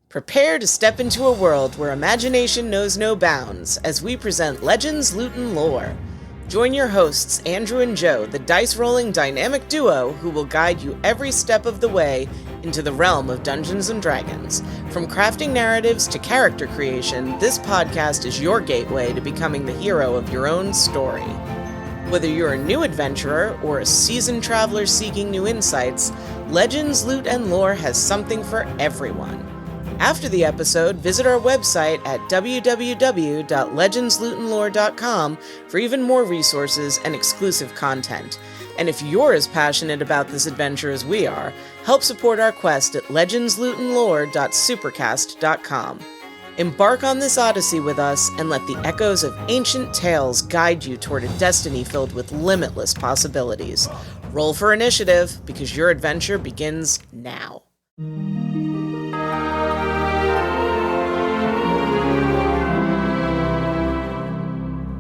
Prepare to step into a world where imagination knows no bounds as we present Legends, Loot, and Lore. Join your hosts, Andrew and Joe, the dice-rolling dynamic duo who will guide you every step of the way into the realm of Dungeons & Dragons. From crafting narratives to character creation, this podcast is your gateway to becoming the hero of your own story. Whether you're a new adventurer or a seasoned traveler seeking new insights, Legends, Loot, and Lore has something for everyone. After the episode, visit our website at www.legendslootandlore.com for even more resources and exclusive content. And if you're as passionate about this adventure as we are, help support our quest at legendslootandlore.supercast.com. Embark on this odyssey with us and let the echoes of ancient tales guide you toward a destiny filled with limitless possibilities. Roll for initiative, because your adventure begins now.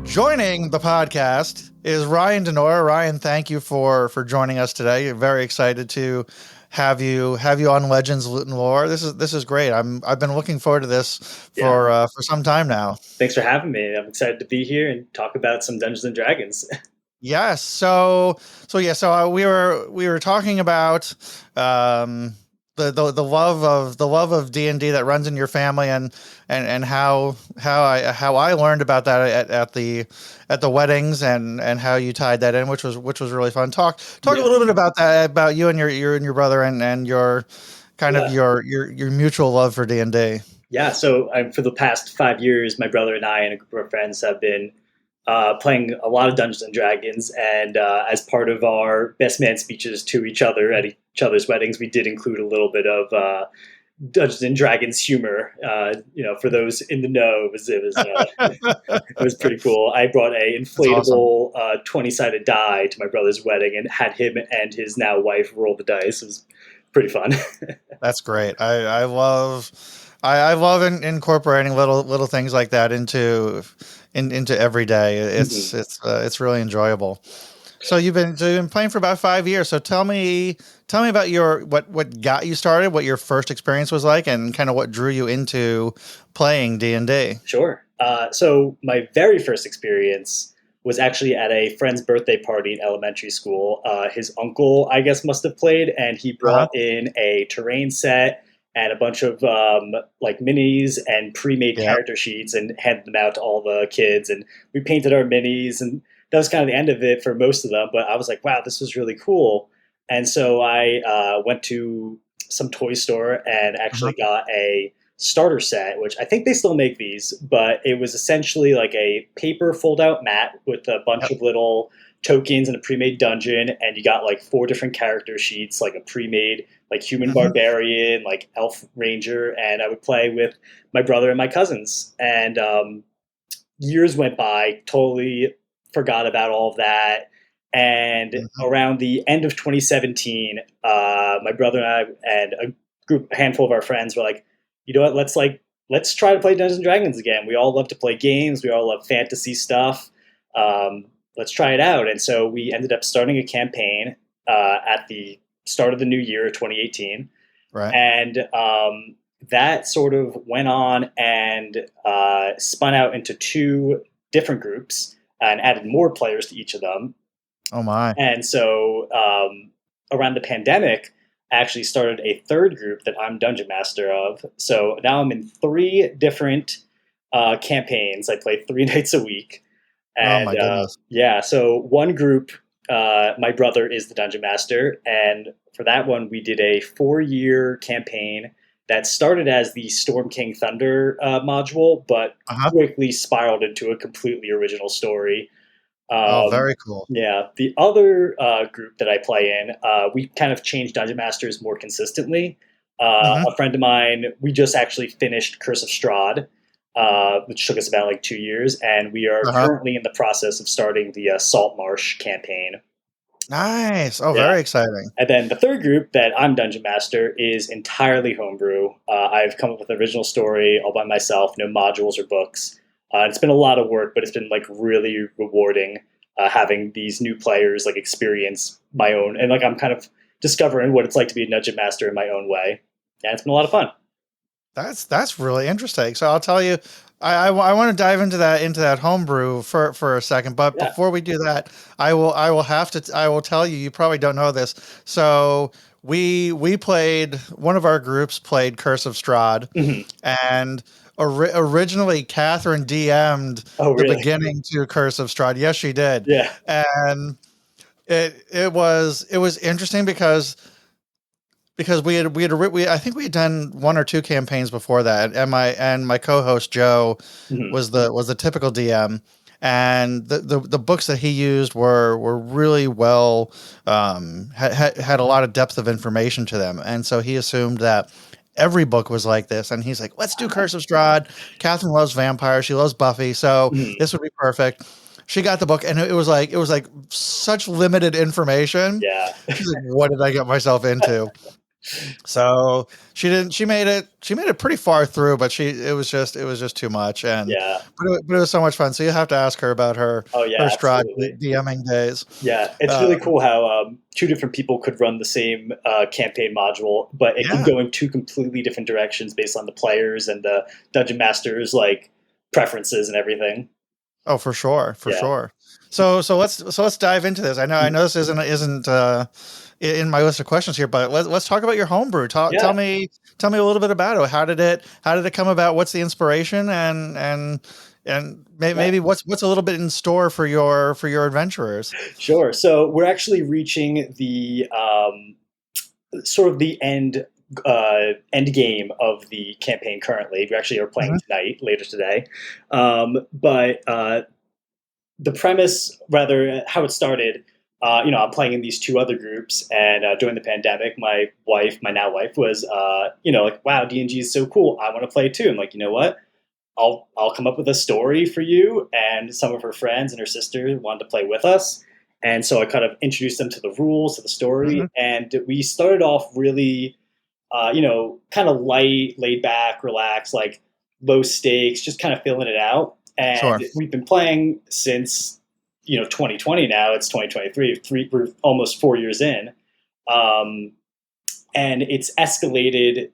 Joining the podcast is Ryan Denora. Ryan, thank you for joining us today. Very excited to have you on Legends, Loot, and Lore. This is great. I've been looking forward to this for some time now. Thanks for having me. I'm excited to be here and talk about some Dungeons and Dragons. Yes. So we were talking about the love of D&D that runs in your family and how I learned about that at the weddings and how you tied that in, which was really fun. Talk a little bit about that, about you and your brother and your kind of your mutual love for D&D. Yeah. So for the past 5 years, my brother and I and a group of friends have been playing a lot of Dungeons and Dragons, and as part of our best man speeches to each other at each other's weddings, we did include a little bit of Dungeons and Dragons humor. For those in the know, it was pretty cool. I brought a inflatable 20-sided die to my brother's wedding and had him and his now wife roll the dice. It was pretty fun. That's great. I love incorporating little things like that into every day. It's really enjoyable. So you've been playing for about 5 years. So tell me about what got you started, what your first experience was like, and kind of what drew you into playing D&D. Sure. So my very first experience was actually at a friend's birthday party in elementary school. His uncle, I guess, must have played, and he brought in a terrain set and a bunch of minis and pre-made character sheets and handed them out to all the kids. And we painted our minis, and that was kind of the end of it for most of them. But I was like, wow, this was really cool. And so I went to some toy store and actually got a starter set, which I think they still make these, but it was essentially like a paper fold-out mat with a bunch of little tokens and a pre-made dungeon, and you got like 4 different character sheets, like a pre-made like human barbarian, like elf ranger, and I would play with my brother and my cousins. And years went by, totally forgot about all of that. And around the end of 2017, my brother and I and a handful of our friends were like, you know what, let's try to play Dungeons and Dragons again. We all love to play games. We all love fantasy stuff. Let's try it out. And so we ended up starting a campaign at the start of the new year, 2018. Right. And that sort of went on and spun out into 2 different groups and added more players to each of them. Oh my. And so around the pandemic, I actually started a 3rd group that I'm dungeon master of. So now I'm in 3 different campaigns. I play 3 nights a week. And, oh my goodness. So one group, my brother is the dungeon master, and for that one, we did a 4-year campaign that started as the Storm King Thunder module, but quickly spiraled into a completely original story. Very cool. Yeah. The other group that I play in, we kind of changed dungeon masters more consistently. A friend of mine, we just actually finished Curse of Strahd, which took us about 2 years, and we are currently in the process of starting the Saltmarsh campaign. Nice. Oh, very exciting. And then the 3rd group that I'm dungeon master is entirely homebrew. I've come up with an original story all by myself, no modules or books. It's been a lot of work, but it's been really rewarding having these new players experience my own, and I'm kind of discovering what it's like to be a dungeon master in my own way. And it's been a lot of fun. That's really interesting. So I'll tell you, I want to dive into that homebrew for a second. But Yeah. before we do that, I will tell you. You probably don't know this. So we played, one of our groups played Curse of Strahd, Hmm. and originally Catherine DM'd Oh, the really? beginning to Curse of Strahd. Yes, she did, Yeah. and it was interesting because I think we had done one or two campaigns before that, and my co-host Joe Hmm. was the typical DM, and the books that he used were really well, had a lot of depth of information to them, and so he assumed that every book was like this, and he's like, let's do Curse of Strahd. Catherine loves vampires, she loves Buffy, so Hmm. this would be perfect. She got the book, and it was like such limited information. Yeah. She's like, what did I get myself into? So she didn't. She made it. She made it pretty far through, but it was just too much. And Yeah. but it was so much fun. So you have to ask her about Oh, her yeah, Strahd absolutely. DMing days. Yeah, it's Uh, really cool how two different people could run the same campaign module, but it could yeah. go in two completely different directions based on the players and the dungeon masters like preferences and everything. Oh, for sure, for Yeah. sure. So let's dive into this. I know this isn't in my list of questions here, but let's talk about your homebrew. Yeah. Tell me a little bit about it. How did it come about? What's the inspiration, and Yeah. maybe what's a little bit in store for your adventurers? Sure. So we're actually reaching the sort of the end game of the campaign currently. We actually are playing Mhm. tonight, later today. But the premise, rather, how it started. I'm playing in these two other groups, and during the pandemic, my now wife, was, like, "Wow, D&G is so cool. I want to play too." I'm like, you know what? I'll come up with a story for you. And some of her friends and her sister wanted to play with us, and so I kind of introduced them to the rules, to the story, Mhm. and we started off really, kind of light, laid back, relaxed, like low stakes, just kind of filling it out. Sure. And we've been playing since 2020. Now it's 2023. We're almost 4 years in, um, and it's escalated.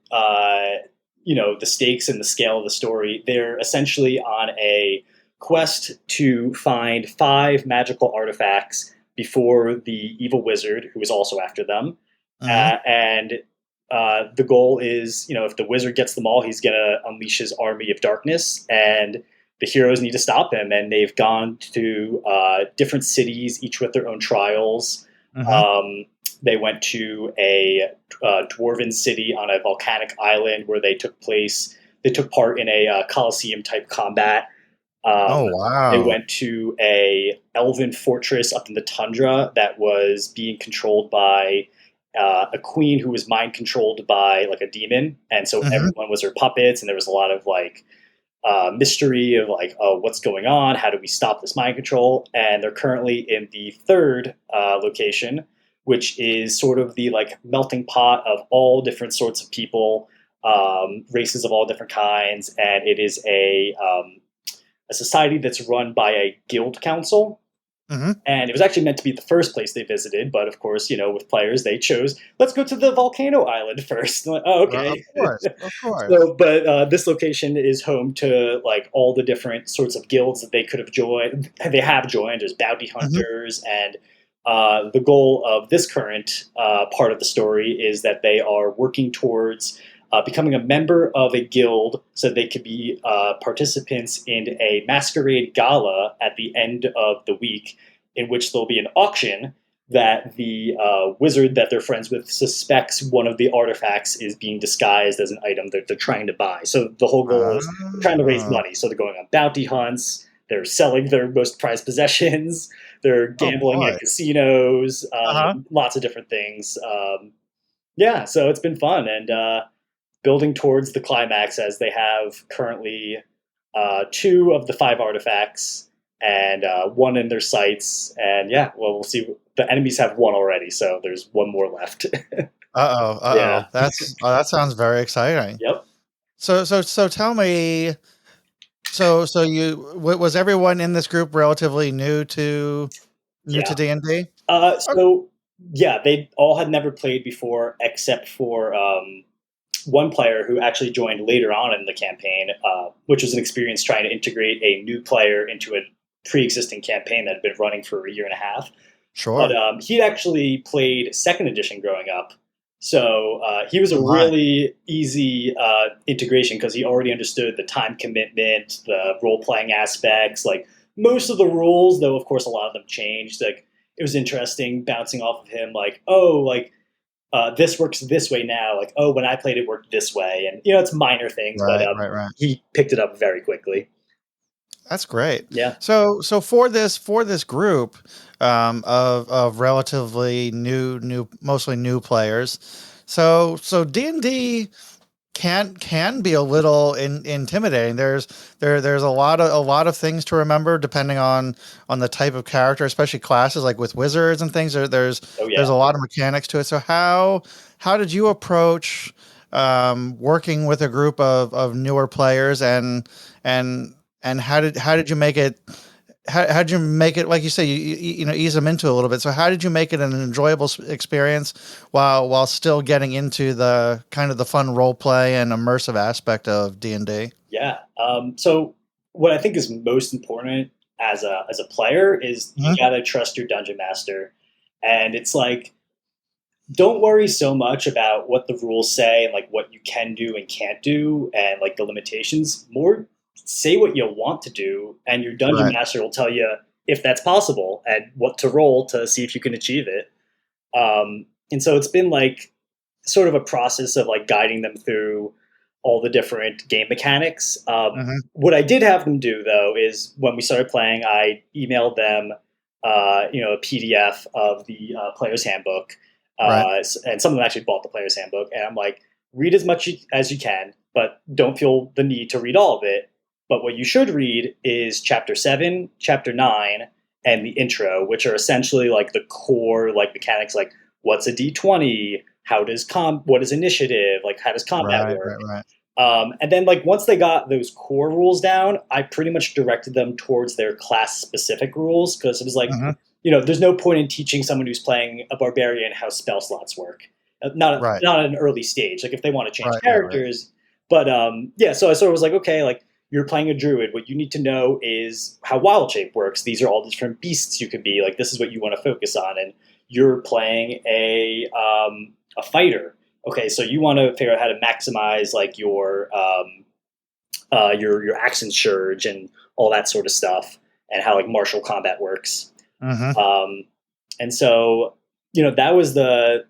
The stakes and the scale of the story. They're essentially on a quest to find 5 magical artifacts before the evil wizard, who is also after them, Mhm. and the goal is, if the wizard gets them all, he's going to unleash his army of darkness, and the heroes need to stop him. And they've gone to different cities, each with their own trials. Mhm. Um, they went to a dwarven city on a volcanic island where they took place. They took part in a Colosseum type combat. Um, Oh, they wow. went to a elven fortress up in the tundra that was being controlled by a queen who was mind controlled by like a demon, and so Mhm. everyone was her puppets, and there was a lot of like mystery of like, oh, what's going on? How do we stop this mind control? And they're currently in the third location, which is sort of the like melting pot of all different sorts of people, races of all different kinds, and it is a society that's run by a guild council. Mhm. And it was actually meant to be the first place they visited, but of course, with players, they chose, let's go to the volcano island first. Like, oh, Of okay. course, of course. So, but this location is home to like all the different sorts of guilds that they could have joined. They have joined. There's bounty Mhm. hunters, and the goal of this current part of the story is that they are working towards becoming a member of a guild, so they could be participants in a masquerade gala at the end of the week, in which there'll be an auction that the wizard that they're friends with suspects one of the artifacts is being disguised as an item that they're trying to buy. So the whole goal is they're trying to raise Ah. money. So they're going on bounty hunts, they're selling their most prized possessions, they're Oh, gambling boy. at casinos, Uh-huh. lots of different things. Yeah, so it's been fun, and building towards the climax, as they have currently 2 of the 5 artifacts and one in their sights. And yeah, well, we'll see. The enemies have one already, so there's one more left. Uh-oh, Yeah. uh-oh. That sounds very exciting. Yep. So tell me, so was everyone in this group relatively new to Yeah. D&D? So yeah, they all had never played before, except for was one player who actually joined later on in the campaign, which was an experience trying to integrate a new player into a pre-existing campaign that had been running for a year and a half. But Sure. he'd actually played second edition growing up. So he was a Oh my. really easy integration because he already understood the time commitment, the role-playing aspects, like most of the rules, though of course a lot of them changed. Like it was interesting bouncing off of him, like, oh, like this works this way now. Like, oh, when I played it worked this way. And, it's minor things, but Right, right, right. he picked it up very quickly. That's great. Yeah. So for this group of relatively new mostly new players, so D&D can be a little intimidating. There's a lot of things to remember depending on the type of character, especially classes like with wizards and things. There's Oh, yeah. there's a lot of mechanics to it. So how did you approach working with a group of newer players and how did you make it? How'd you make it? Like you say, you know, ease them into a little bit. So how did you make it an enjoyable experience while still getting into the kind of the fun role play and immersive aspect of D&D? Yeah. So what I think is most important as a player is you Mhm. gotta trust your dungeon master, and it's like don't worry so much about what the rules say and like what you can do and can't do and like the limitations. More say what you want to do, and your dungeon Right. master will tell you if that's possible and what to roll to see if you can achieve it. And so it's been like sort of a process of like guiding them through all the different game mechanics. Hmm. What I did have them do though is when we started playing, I emailed them, a PDF of the player's handbook, Right. and some of them actually bought the player's handbook. And I'm like, read as much as you can, but don't feel the need to read all of it. But what you should read is chapter 7, chapter 9, and the intro, which are essentially like the core like mechanics, like what's a D20, what is initiative, like how does combat Right. work. Right. Right. And then like once they got those core rules down, I pretty much directed them towards their class specific rules because it was like, Hmm. there's no point in teaching someone who's playing a barbarian how spell slots work. Right. Not at an early stage. Like if they want to change Right. Right. Right. characters, but yeah. So I sort of was like, okay, like you're playing a druid. What you need to know is how wild shape works. These are all the different beasts you could be. Like this is what you want to focus on. And you're playing a fighter. Okay, so you want to figure out how to maximize like your action surge and all that sort of stuff, and how like martial combat works. Hmm. Um, and so that was the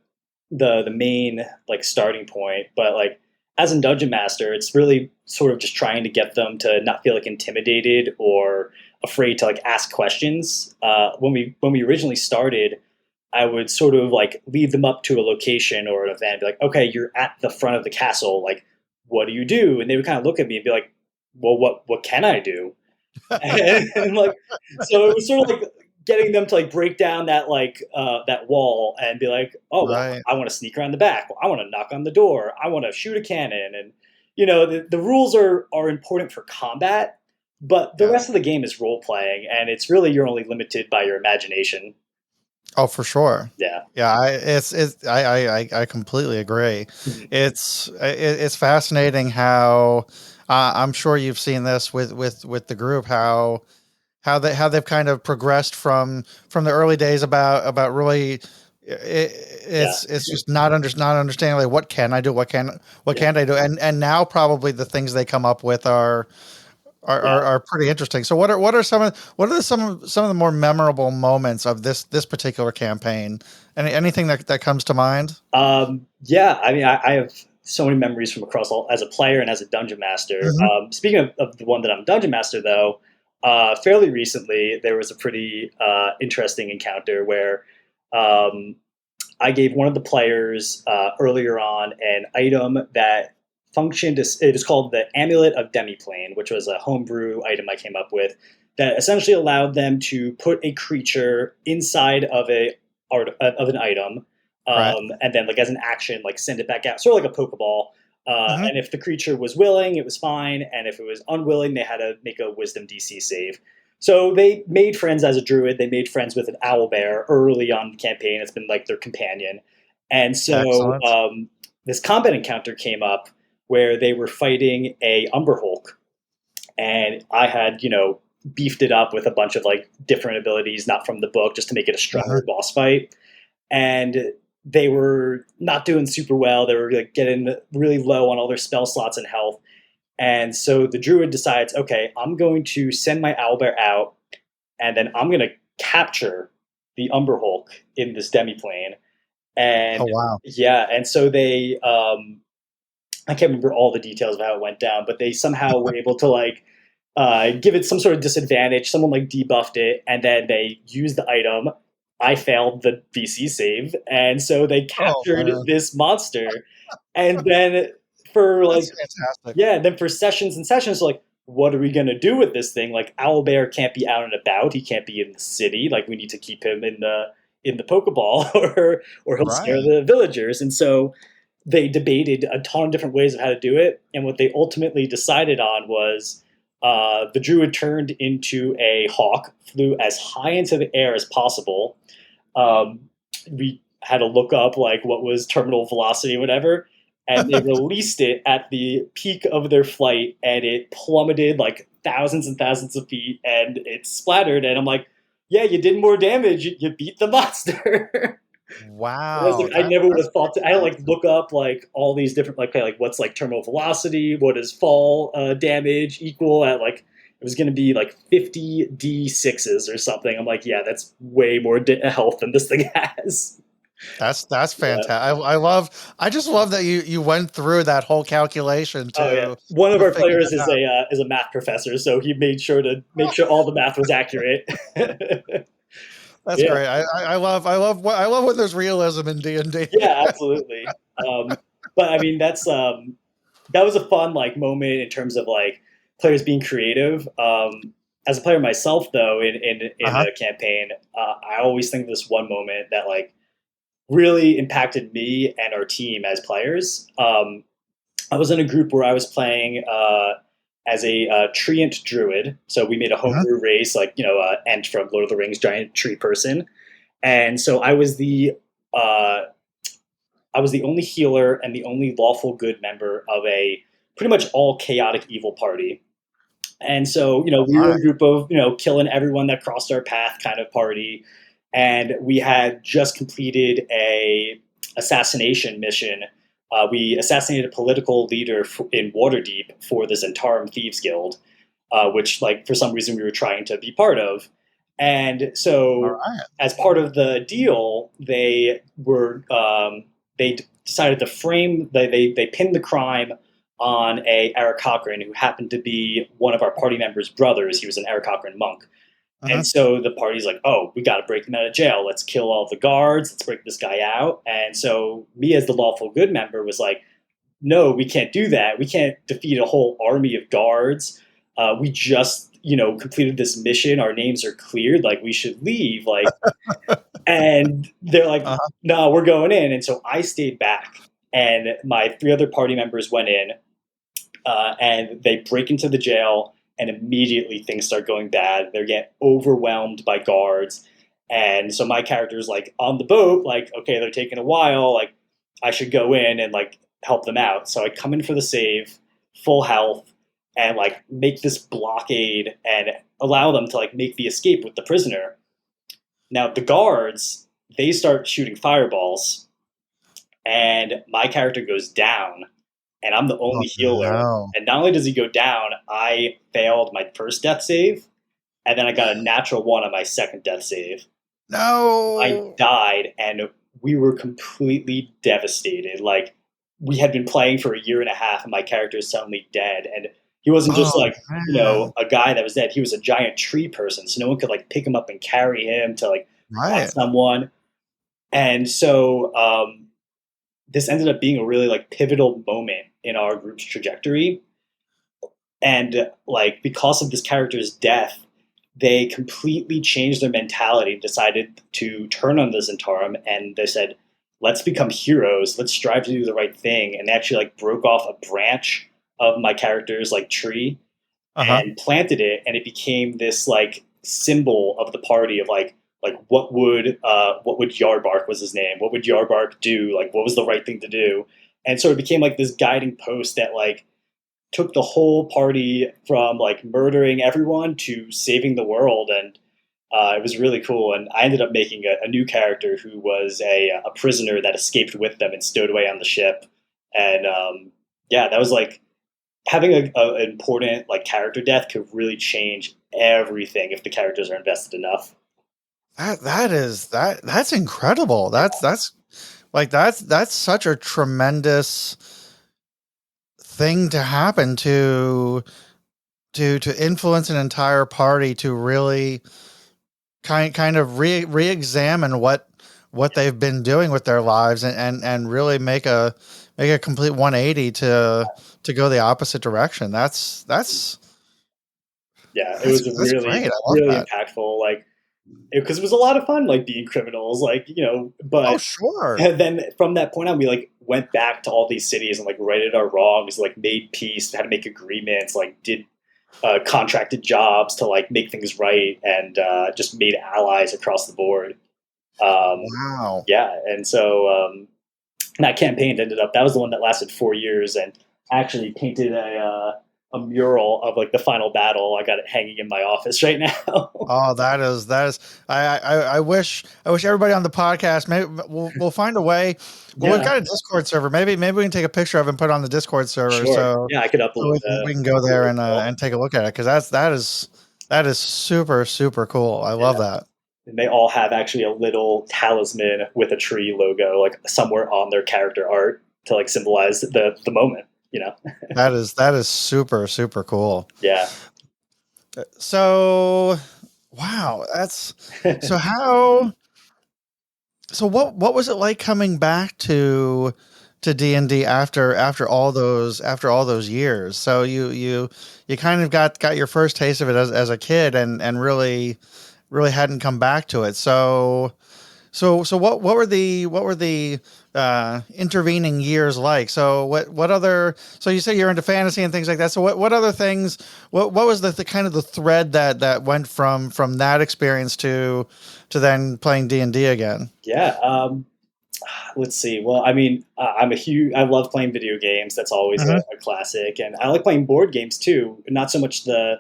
main like starting point. But like as a dungeon master, it's really sort of just trying to get them to not feel like intimidated or afraid to like ask questions. When we originally started, I would sort of like lead them up to a location or an event, be like, okay, you're at the front of the castle. Like, what do you do? And they would kind of look at me and be like, well, what can I do? And like, so it was sort of like getting them to like break down that like that wall and be like, oh, well, Right. I want to sneak around the back. Well, I want to knock on the door. I want to shoot a cannon. And the rules are important for combat, but the Yeah. rest of the game is role playing, and it's really you're only limited by your imagination. Oh, for sure. Yeah. Yeah, I completely agree. Mhm. It's fascinating how I'm sure you've seen this with the group how they've kind of progressed from the early days about really Yeah. it's just not understanding like what Yeah. can I do and now probably the things they come up with Yeah. are pretty interesting. So what are some of the more memorable moments of this particular campaign? Anything that comes to mind? Yeah, I mean, I have so many memories from across all as a player and as a dungeon master. Hmm. Speaking of the one that I'm dungeon master, though, fairly recently there was a pretty interesting encounter where um, I gave one of the players earlier on an item that functioned as it was called the Amulet of Demiplane, which was a homebrew item I came up with that essentially allowed them to put a creature inside of of an item, Right. and then like as an action, like send it back out, sort of like a Pokeball. Hmm. And if the creature was willing, it was fine, and if it was unwilling, they had to make a Wisdom DC save. So they made friends as a druid. They made friends with an owl bear early on in the campaign. It's been like their companion. And so Excellent. this combat encounter came up where they were fighting a Umber Hulk, and I had beefed it up with a bunch of like different abilities, not from the book, just to make it a Uh-huh. stronger boss fight. And they were not doing super well. They were like getting really low on all their spell slots and health. And so the druid decides, okay, I'm going to send my owlbear out, and then I'm going to capture the Umber Hulk in this demiplane. Oh And wow. yeah, and so they, I can't remember all the details of how it went down, but they somehow were able to like give it some sort of disadvantage. Someone like debuffed it, and then they used the item. I failed the VC save, and so they Oh captured man, this monster. And then for that's like fantastic. yeah, then for sessions and sessions, like what are we gonna do with this thing? Like Owlbear can't be out and about. He can't be in the city. Like we need to keep him in the Pokeball, or he'll scare Right. the villagers. And so they debated a ton of different ways of how to do it, and what they ultimately decided on was the druid turned into a hawk, flew as high into the air as possible. Um, we had to look up like what was terminal velocity, whatever, and they released it at the peak of their flight, and it plummeted like thousands and thousands of feet, and it splattered. And I'm like, yeah, you did more damage. You beat the monster. I was Wow, like, I never would that's have thought to. I had to like fantastic. look up like all these different like okay, like what's like terminal velocity, what is fall damage equal at like it was going to be like 50 D6s or something. I'm like, yeah, that's way more health than this thing has. That's Yeah. fantastic. I just love that you went through that whole calculation Oh yeah. to One of our figure players that out. is a math professor, so he made sure to make sure all the math was accurate. That's Yeah. great. I love when there's realism in D&D. Yeah. Absolutely. But I mean, that was a fun like moment in terms of like players being creative. As a player myself, though, in Uh-huh. a campaign, I always think of this one moment that like really impacted me and our team as players. I was in a group where I was playing as a treant druid, so we made a Mhm. homebrew race, like Ent from Lord of the Rings, giant tree person, and so uh, I was the only healer and the only lawful good member of a pretty much all chaotic evil party. And so, Oh we were my. a group of, killing everyone that crossed our path kind of party. And we had just completed a assassination mission. We assassinated a political leader in Waterdeep for the Zentarum Thieves Guild, which, like, for some reason we were trying to be part of. And All so, right. as part of the deal, they decided to frame. They pinned the crime on a Eric Cochran who happened to be one of our party members' brothers. He was an Eric Cochran monk. Mhm. And so the party's like, oh, we got to break him out of jail. Let's kill all the guards. Let's break this guy out. And so me, as the lawful good member, was like, no, we can't do that. We can't defeat a whole army of guards. We just, completed this mission. Our names are cleared. Like, we should leave. Like, and they're like, Uh-huh. no, we're going in. And so I stayed back. And my three other party members went in, and they break into the jail, and immediately things start going bad. They get overwhelmed by guards, and so my character is like on the boat, like okay, they're taking a while, like I should go in and like help them out. So I come in for the save, full health, and like make this blockade and allow them to like make the escape with the prisoner. Now the guards, they start shooting fireballs, and my character goes down, and I'm the Oh only healer. no. And not only does he go down, I failed my first death save, and then I got a natural one on my second death save. I No. died, and we were completely devastated. Like we had been playing for a year and a half, and my character is suddenly dead. And he wasn't just Oh like man. a guy that was dead. He was a giant tree person, so no one could like pick him up and carry him to like find Right. someone. And so this ended up being a really like pivotal moment in our group's trajectory. And like because of this character's death, they completely changed their mentality, decided to turn on the Zentarum, and they said, let's become heroes, let's strive to do the right thing. And they actually like broke off a branch of my character's like tree Uh-huh. and planted it, and it became this like symbol of the party of like what would Yarbark was his name, what would Yarbark do, like what was the right thing to do. and so it became like this guiding post that like took the whole party from like murdering everyone to saving the world, and it was really cool. And I ended up making a new character who was a prisoner that escaped with them and stowed away on the ship. And yeah, that was like having an important like character death could really change everything if the characters are invested enough. That's incredible. That's such a tremendous thing to happen to influence an entire party to really kind of re-examine what they've been doing with their lives and really make a complete 180 to go the opposite direction. That's Yeah, it was great. really I love really that. impactful. Like because it was a lot of fun, like being criminals, like Oh, But sure. and then from that point on, we like went back to all these cities and like righted our wrongs, like made peace, had to make agreements, like did contracted jobs to like make things right, and just made allies across the board. Wow. Yeah, and so that campaign ended up. That was the one that lasted 4 years, and actually painted a mural of like the final battle. I got it hanging in my office right now. Oh, that is. I wish everybody on the podcast. Maybe we'll find a way. Well, we've Yeah, got a Discord server. Maybe we can take a picture of it and put it on the Discord server, sure. so Yeah, I could upload we can go there well. and take a look at it, because that is super super cool. I love Yeah. that. And they all have actually a little talisman with a tree logo, like somewhere on their character art to like symbolize the moment. That is super super cool. Yeah. So, wow, that's so how. So what was it like coming back to D&D after all those years? So you kind of got your first taste of it as a kid, and really hadn't come back to it. So what were the intervening years like? So what other, so you say you're into fantasy and things like that. So what other things, what was the kind of the thread that went from that experience to then playing D&D again? Yeah. Let's see. Well, I mean, I love playing video games. That's always Hmm. a classic. And I like playing board games too. Not so much I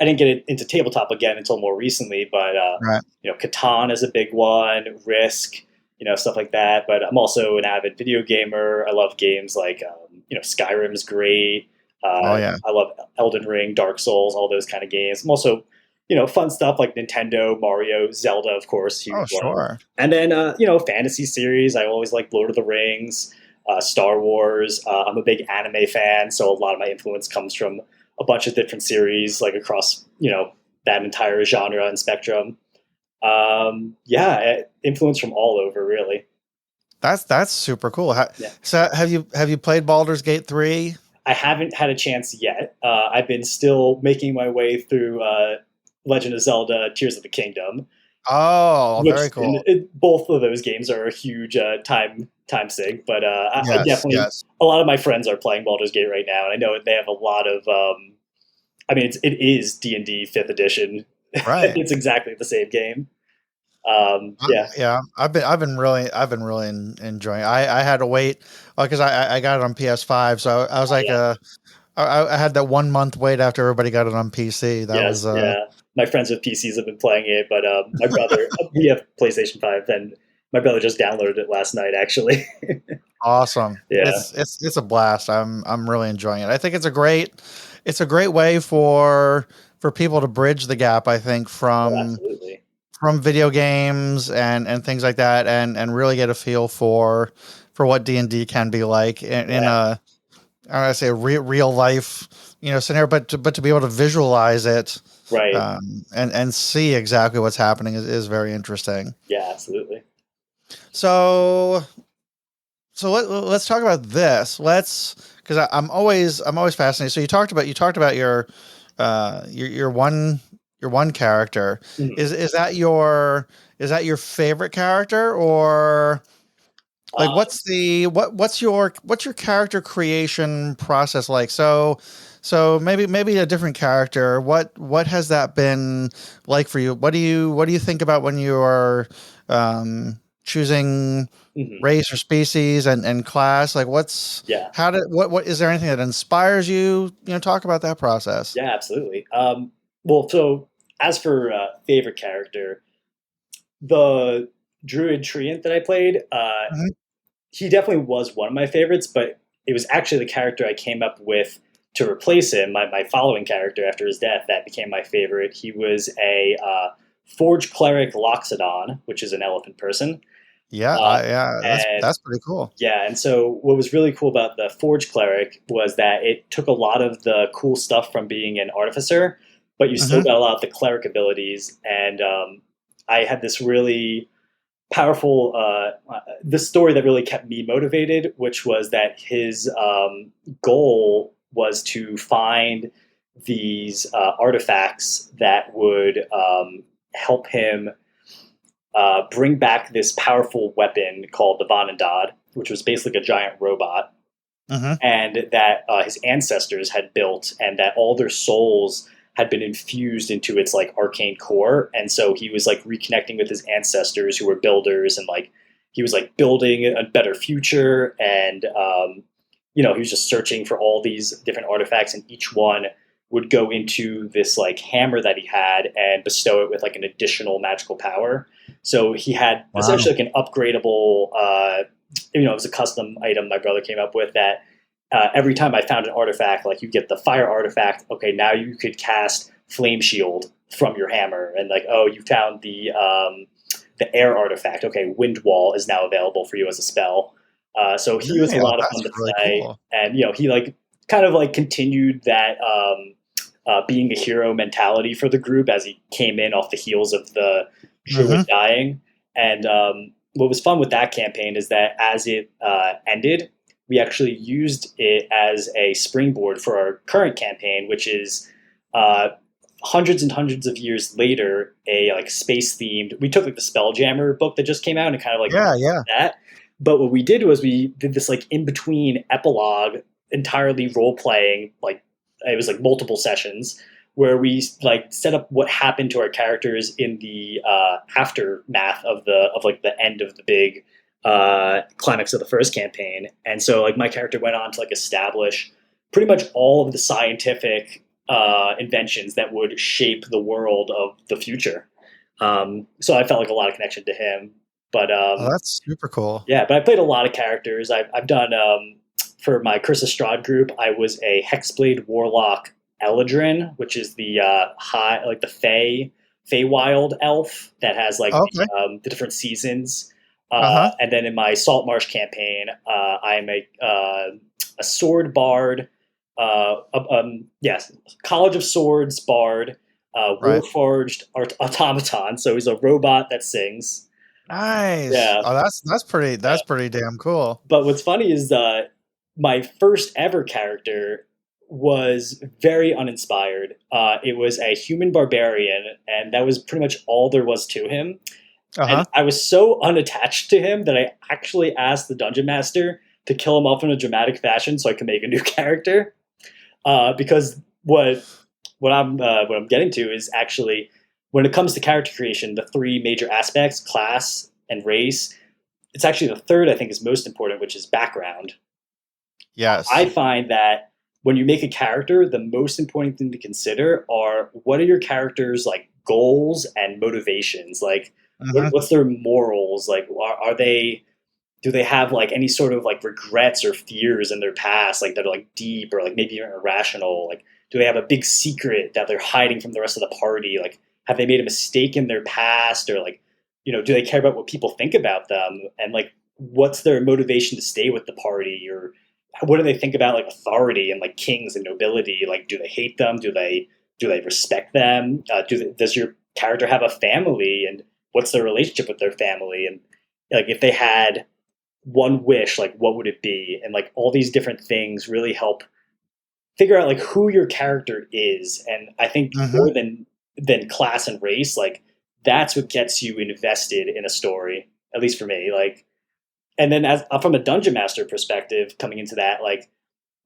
didn't get into tabletop again until more recently, but, Right. Catan is a big one, Risk, stuff like that. But I'm also an avid video gamer. I love games like, Skyrim's great. Oh yeah. I love Elden Ring, Dark Souls, all those kind of games. I'm also, fun stuff like Nintendo, Mario, Zelda, of course, Oh huge one. sure. And then, fantasy series. I always like Lord of the Rings, Star Wars. I'm a big anime fan, so a lot of my influence comes from a bunch of different series, like across, that entire genre and spectrum. Yeah, influence from all over, really. That's super cool. Yeah. So have you played Baldur's Gate 3? I haven't had a chance yet. I've been still making my way through Legend of Zelda: Tears of the Kingdom, Oh, which very cool. both of those games are a huge time sink. But I Yes, definitely, yes. a lot of my friends are playing Baldur's Gate right now, and I know they have a lot of. I mean, it is D&D Fifth Edition. Right. It's exactly the same game. Yeah, Yeah, I've been really enjoying it. I had to wait because I got it on PS5, so I was like yeah, I had that 1 month wait after everybody got it on PC. That was yes, yeah. My friends with PCs have been playing it, but my brother, we have PlayStation 5, and my brother just downloaded it last night, actually. awesome. Yeah, It's a blast. I'm really enjoying it. I think it's a great way for people to bridge the gap, I think, oh, absolutely. from video games and things like that, and really get a feel for what D&D can be like in Yeah, a, I want to say a real life, scenario, but to be able to visualize it, right. and see exactly what's happening is very interesting. Yeah, absolutely. So let's talk about this. Because I'm always fascinated. So you talked about your one character. Mhm. Is that your favorite character, or like Uh, what's your character creation process like? So maybe a different character. What has that been like for you? What do you think about when you are choosing Mhm. race or species and class? Like Yeah. what is there anything that inspires you? Talk about that process. Yeah, absolutely. Well, so as for favorite character, the druid treant that I played, Mhm. he definitely was one of my favorites, but it was actually the character I came up with to replace him, my following character after his death, that became my favorite. He was a forge cleric loxodon, which is an elephant person. Yeah, Uh, and that's pretty cool. yeah, and so what was really cool about the forge cleric was that it took a lot of the cool stuff from being an artificer, but you still Mhm. got a lot of the cleric abilities. And I had this really powerful this story that really kept me motivated, which was that his goal was to find these artifacts that would help him bring back this powerful weapon called the Vanandad, which was basically a giant robot, Mhm. and that his ancestors had built, and that all their souls had been infused into its like arcane core. And so he was like reconnecting with his ancestors who were builders, and like he was like building a better future. And he was just searching for all these different artifacts, and each one would go into this like hammer that he had and bestow it with like an additional magical power. So he had Wow. essentially like an upgradable it was a custom item my brother came up with that every time I found an artifact, like you get the fire artifact. Okay, now you could cast flame shield from your hammer, and like, oh, you found the air artifact. Okay, wind wall is now available for you as a spell. So he was a Yeah, lot of fun that's to really play, cool. and he like kind of like continued that being a hero mentality for the group as he came in off the heels of the druid Mhm. dying. And what was fun with that campaign is that as it ended, we actually used it as a springboard for our current campaign, which is uh, hundreds and hundreds of years later, a like space themed. We took like the Spelljammer book that just came out and kind of like Yeah, yeah. that. But what we did was we did this like in between epilogue, entirely role playing. Like it was like multiple sessions where we like set up what happened to our characters in the aftermath of like the end of the big climax of the first campaign. And so like my character went on to like establish pretty much all of the scientific inventions that would shape the world of the future. So I felt like a lot of connection to him. But Oh, that's super cool. yeah, but I played a lot of characters. I've done for my Chris Estrad group. I was a Hexblade Warlock Eladrin, which is the high like the Feywild elf that has like Okay. the different seasons. Uh-huh. And then in my Saltmarsh campaign, I am a sword bard. Yes, College of Swords bard, Right. Warforged automaton. So he's a robot that sings. Nice. Yeah, Oh, that's pretty damn cool. but what's funny is my first ever character was very uninspired. It was a human barbarian, and that was pretty much all there was to him. And Uh-huh. I was so unattached to him that I actually asked the dungeon master to kill him off in a dramatic fashion so I could make a new character. Because what I'm getting to is actually when it comes to character creation, the three major aspects: class and race. It's actually the third I think is most important, which is background. I Yes. find that when you make a character, the most important thing to consider are what are your characters like goals and motivations. Like Mhm. what's their morals? Like are they do they have like any sort of like regrets or fears in their past, like that are like deep or like maybe even irrational? Like do they have a big secret that they're hiding from the rest of the party? Like have they made a mistake in their past, or like do they care about what people think about them? And like what's their motivation to stay with the party? Or what do they think about like authority and like kings and nobility? Like do they hate them? Do they respect them? Does your character have a family, and what's their relationship with their family? And like if they had one wish, like what would it be? And like all these different things really help figure out like who your character is. And I think Mhm. more than class and race, like that's what gets you invested in a story, at least for me. Like, and then as from a dungeon master perspective, coming into that, like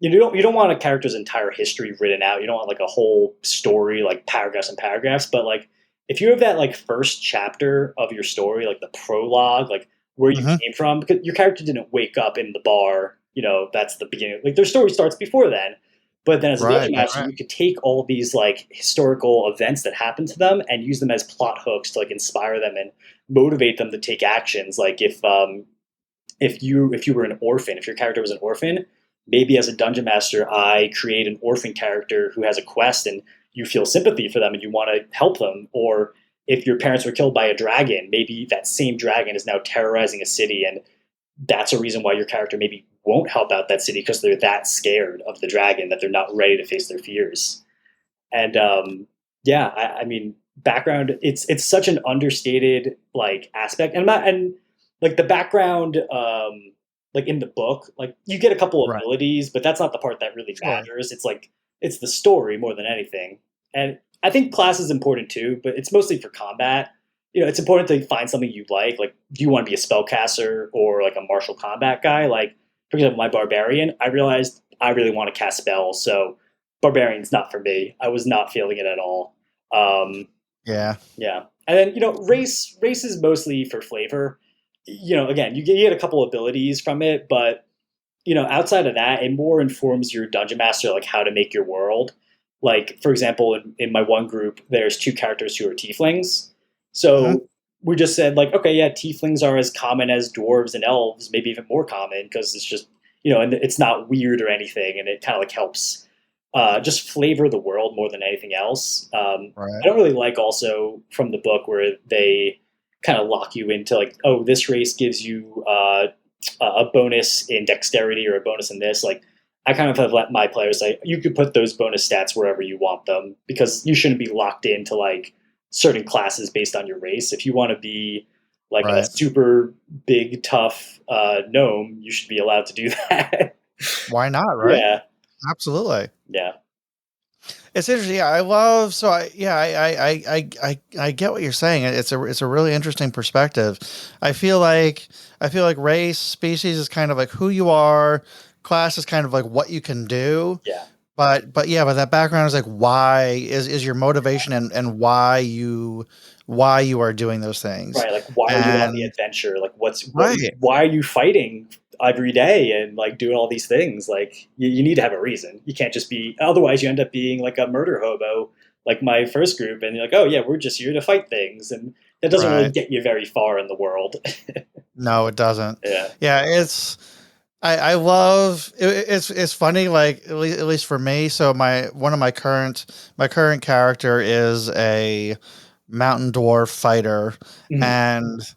you don't want a character's entire history written out. You don't want like a whole story, like paragraphs and paragraphs. But like if you have that like first chapter of your story, like the prologue, like where you Hmm. came from, because your character didn't wake up in the bar. That's the beginning. Like their story starts before then. But then as a Right, dungeon right, master, right. you could take all these like historical events that happened to them and use them as plot hooks to like inspire them and motivate them to take actions. Like if you were an orphan, if your character was an orphan, maybe as a dungeon master, I create an orphan character who has a quest, and you feel sympathy for them and you want to help them. Or if your parents were killed by a dragon, maybe that same dragon is now terrorizing a city, and that's a reason why your character maybe won't help out that city because they're that scared of the dragon that they're not ready to face their fears. And yeah, I mean, background. It's such an understated like aspect, and like the background, like in the book, like you get a couple of Right. abilities, but that's not the part that really Sure. matters. It's like it's the story more than anything. And I think class is important too, but it's mostly for combat. It's important to find something you like. Like, do you want to be a spellcaster or like a martial combat guy? Like, for example, my barbarian, I realized I really want to cast spells, so barbarian's not for me. I was not feeling it at all. Um, Yeah. yeah, and then race is mostly for flavor. Again, you get a couple abilities from it, but outside of that, it more informs your dungeon master like how to make your world. Like for example, in my one group, there's two characters who are tieflings, Hmm. so we just said like, okay, yeah, tieflings are as common as dwarves and elves, maybe even more common because it's just and it's not weird or anything, and it kind of like helps just flavor the world more than anything else. Right. I don't really like also from the book where they kind of lock you into like, oh, this race gives you a bonus in dexterity or a bonus in this. Like, I kind of have let my players say you could put those bonus stats wherever you want them because you shouldn't be locked into like certain classes based on your race. If you want to be like a Right. super big tough gnome, you should be allowed to do that. Why not? Right. Yeah, Absolutely. yeah, It's interesting. Yeah, I love. So I, yeah, I get what you're saying. It's a really interesting perspective. I feel like, race, species is kind of like who you are. Class is kind of like what you can do. yeah. But yeah, but that background is like why is your motivation and why you are doing those things. Right. Like, why are you on the And adventure? Like, right, why are you fighting every day and like doing all these things? Like, you need to have a reason. You can't just be, otherwise, you end up being like a murder hobo, like my first group. And you're like, oh, yeah, we're just here to fight things. And that doesn't really right. get you very far in the world. No, it doesn't. Yeah. Yeah, I love it's funny, like at least for me. So my current character is a mountain dwarf fighter, Mhm.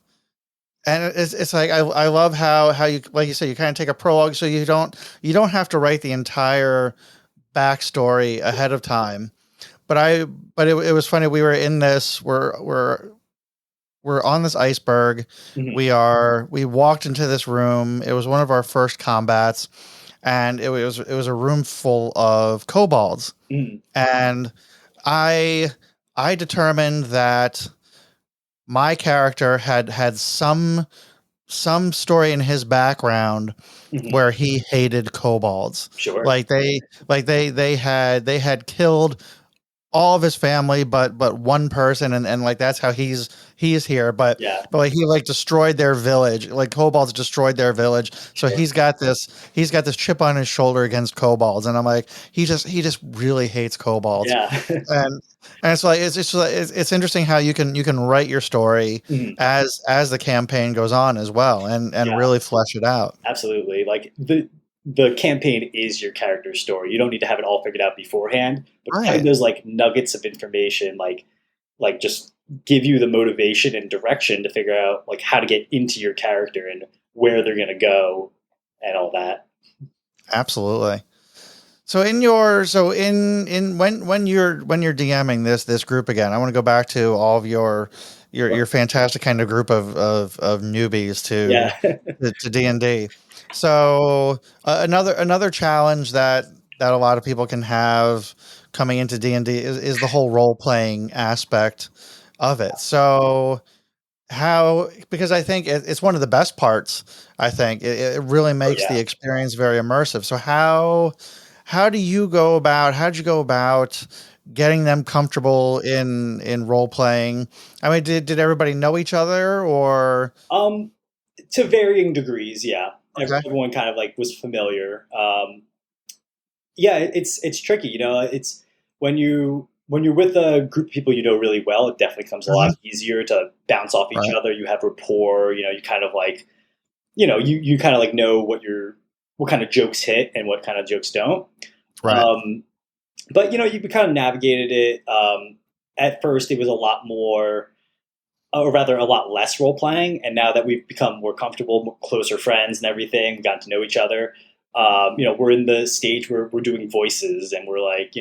and it's like I love how you, like you said, you kind of take a prologue, so you don't have to write the entire backstory ahead of time. But it was funny. We were in this. We're on this iceberg. Mhm. We walked into this room. It was one of our first combats, and it was a room full of kobolds. Mhm. And I I determined that my character had some story in his background Mhm. where he hated kobolds. Sure. They had killed all of his family but one person, and like that's how he's here, Yeah. but like he like destroyed their village, like kobolds destroyed their village, so Sure. he's got this chip on his shoulder against kobolds, and I'm like, he just really hates kobolds. Yeah. And it's like it's interesting how you can write your story Mhm. as the campaign goes on as well, and Yeah. really flesh it out. Absolutely. Like the campaign is your character's story. You don't need to have it all figured out beforehand, but having Right. those like nuggets of information, like just give you the motivation and direction to figure out like how to get into your character and where they're gonna go and all that. Absolutely. So when you're DMing this group again, I want to go back to all of your fantastic kind of group of newbies Yeah. to D&D. So another challenge that a lot of people can have coming into D&D is the whole role playing aspect of it. So how, because I think it's one of the best parts. I think it really Oh makes the yeah. experience very immersive. So how did you go about getting them comfortable in role playing? I mean, did everybody know each other, or Um To varying degrees, yeah. Okay. Everyone kind of like was familiar. Yeah, it's tricky. It's when you're with a group of people you know really well. It definitely comes a lot Hmm. easier to bounce off each Right. other. You have rapport. You kind of like you kind of like know what kind of jokes hit and what kind of jokes don't. Right. Um, but you kind of navigated it. At first, it was a lot more, or rather, a lot less role playing. And now that we've become more comfortable, more closer friends, and everything, we've gotten to know each other. We're in the stage where we're doing voices, and we're like,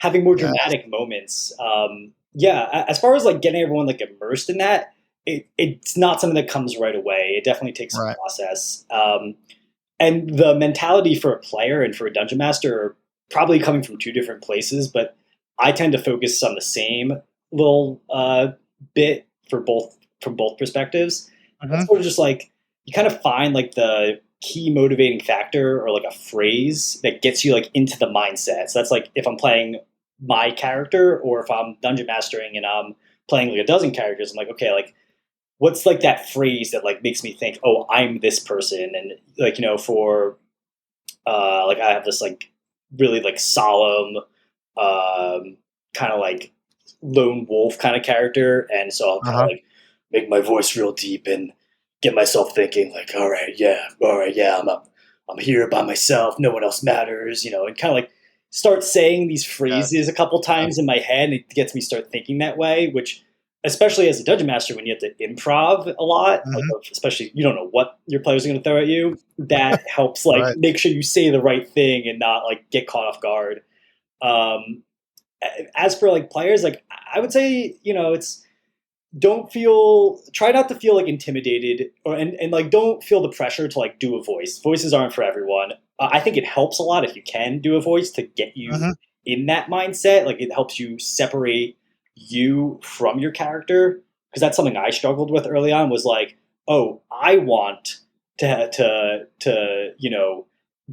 having more Yeah. dramatic moments. Yeah, as far as like getting everyone like immersed in that, it's not something that comes right away. It definitely takes some Right. process. And the mentality for a player and for a dungeon master are probably coming from two different places, but I tend to focus on the same little bit for both from both perspectives. That's Hmm. sort of just like you kind of find like the key motivating factor or like a phrase that gets you like into the mindset. So that's like if I'm playing my character or if I'm dungeon mastering and I'm playing like a dozen characters, I'm like, okay, like what's like that phrase that like makes me think, oh, I'm this person, and like for like I have this like really like solemn, kind of like lone wolf kind of character, and so I'll kind of Uh-huh. like make my voice real deep and get myself thinking like, all right, yeah, I'm here by myself, no one else matters, and kind of like start saying these Yes. phrases a couple Yes. times in my head, and it gets me start thinking that way, which especially as a dungeon master when you have to improv a lot, like Hmm. especially you don't know what your players are going to throw at you, that helps like Right. make sure you say the right thing and not like get caught off guard. um as for like players, like I would say, it's don't feel try not to feel like intimidated and like don't feel the pressure to like do a voice. Voices aren't for everyone. I think it helps a lot if you can do a voice to get you Hmm. in that mindset. Like it helps you separate you from your character, because that's something I struggled with early on, was like, oh, I want to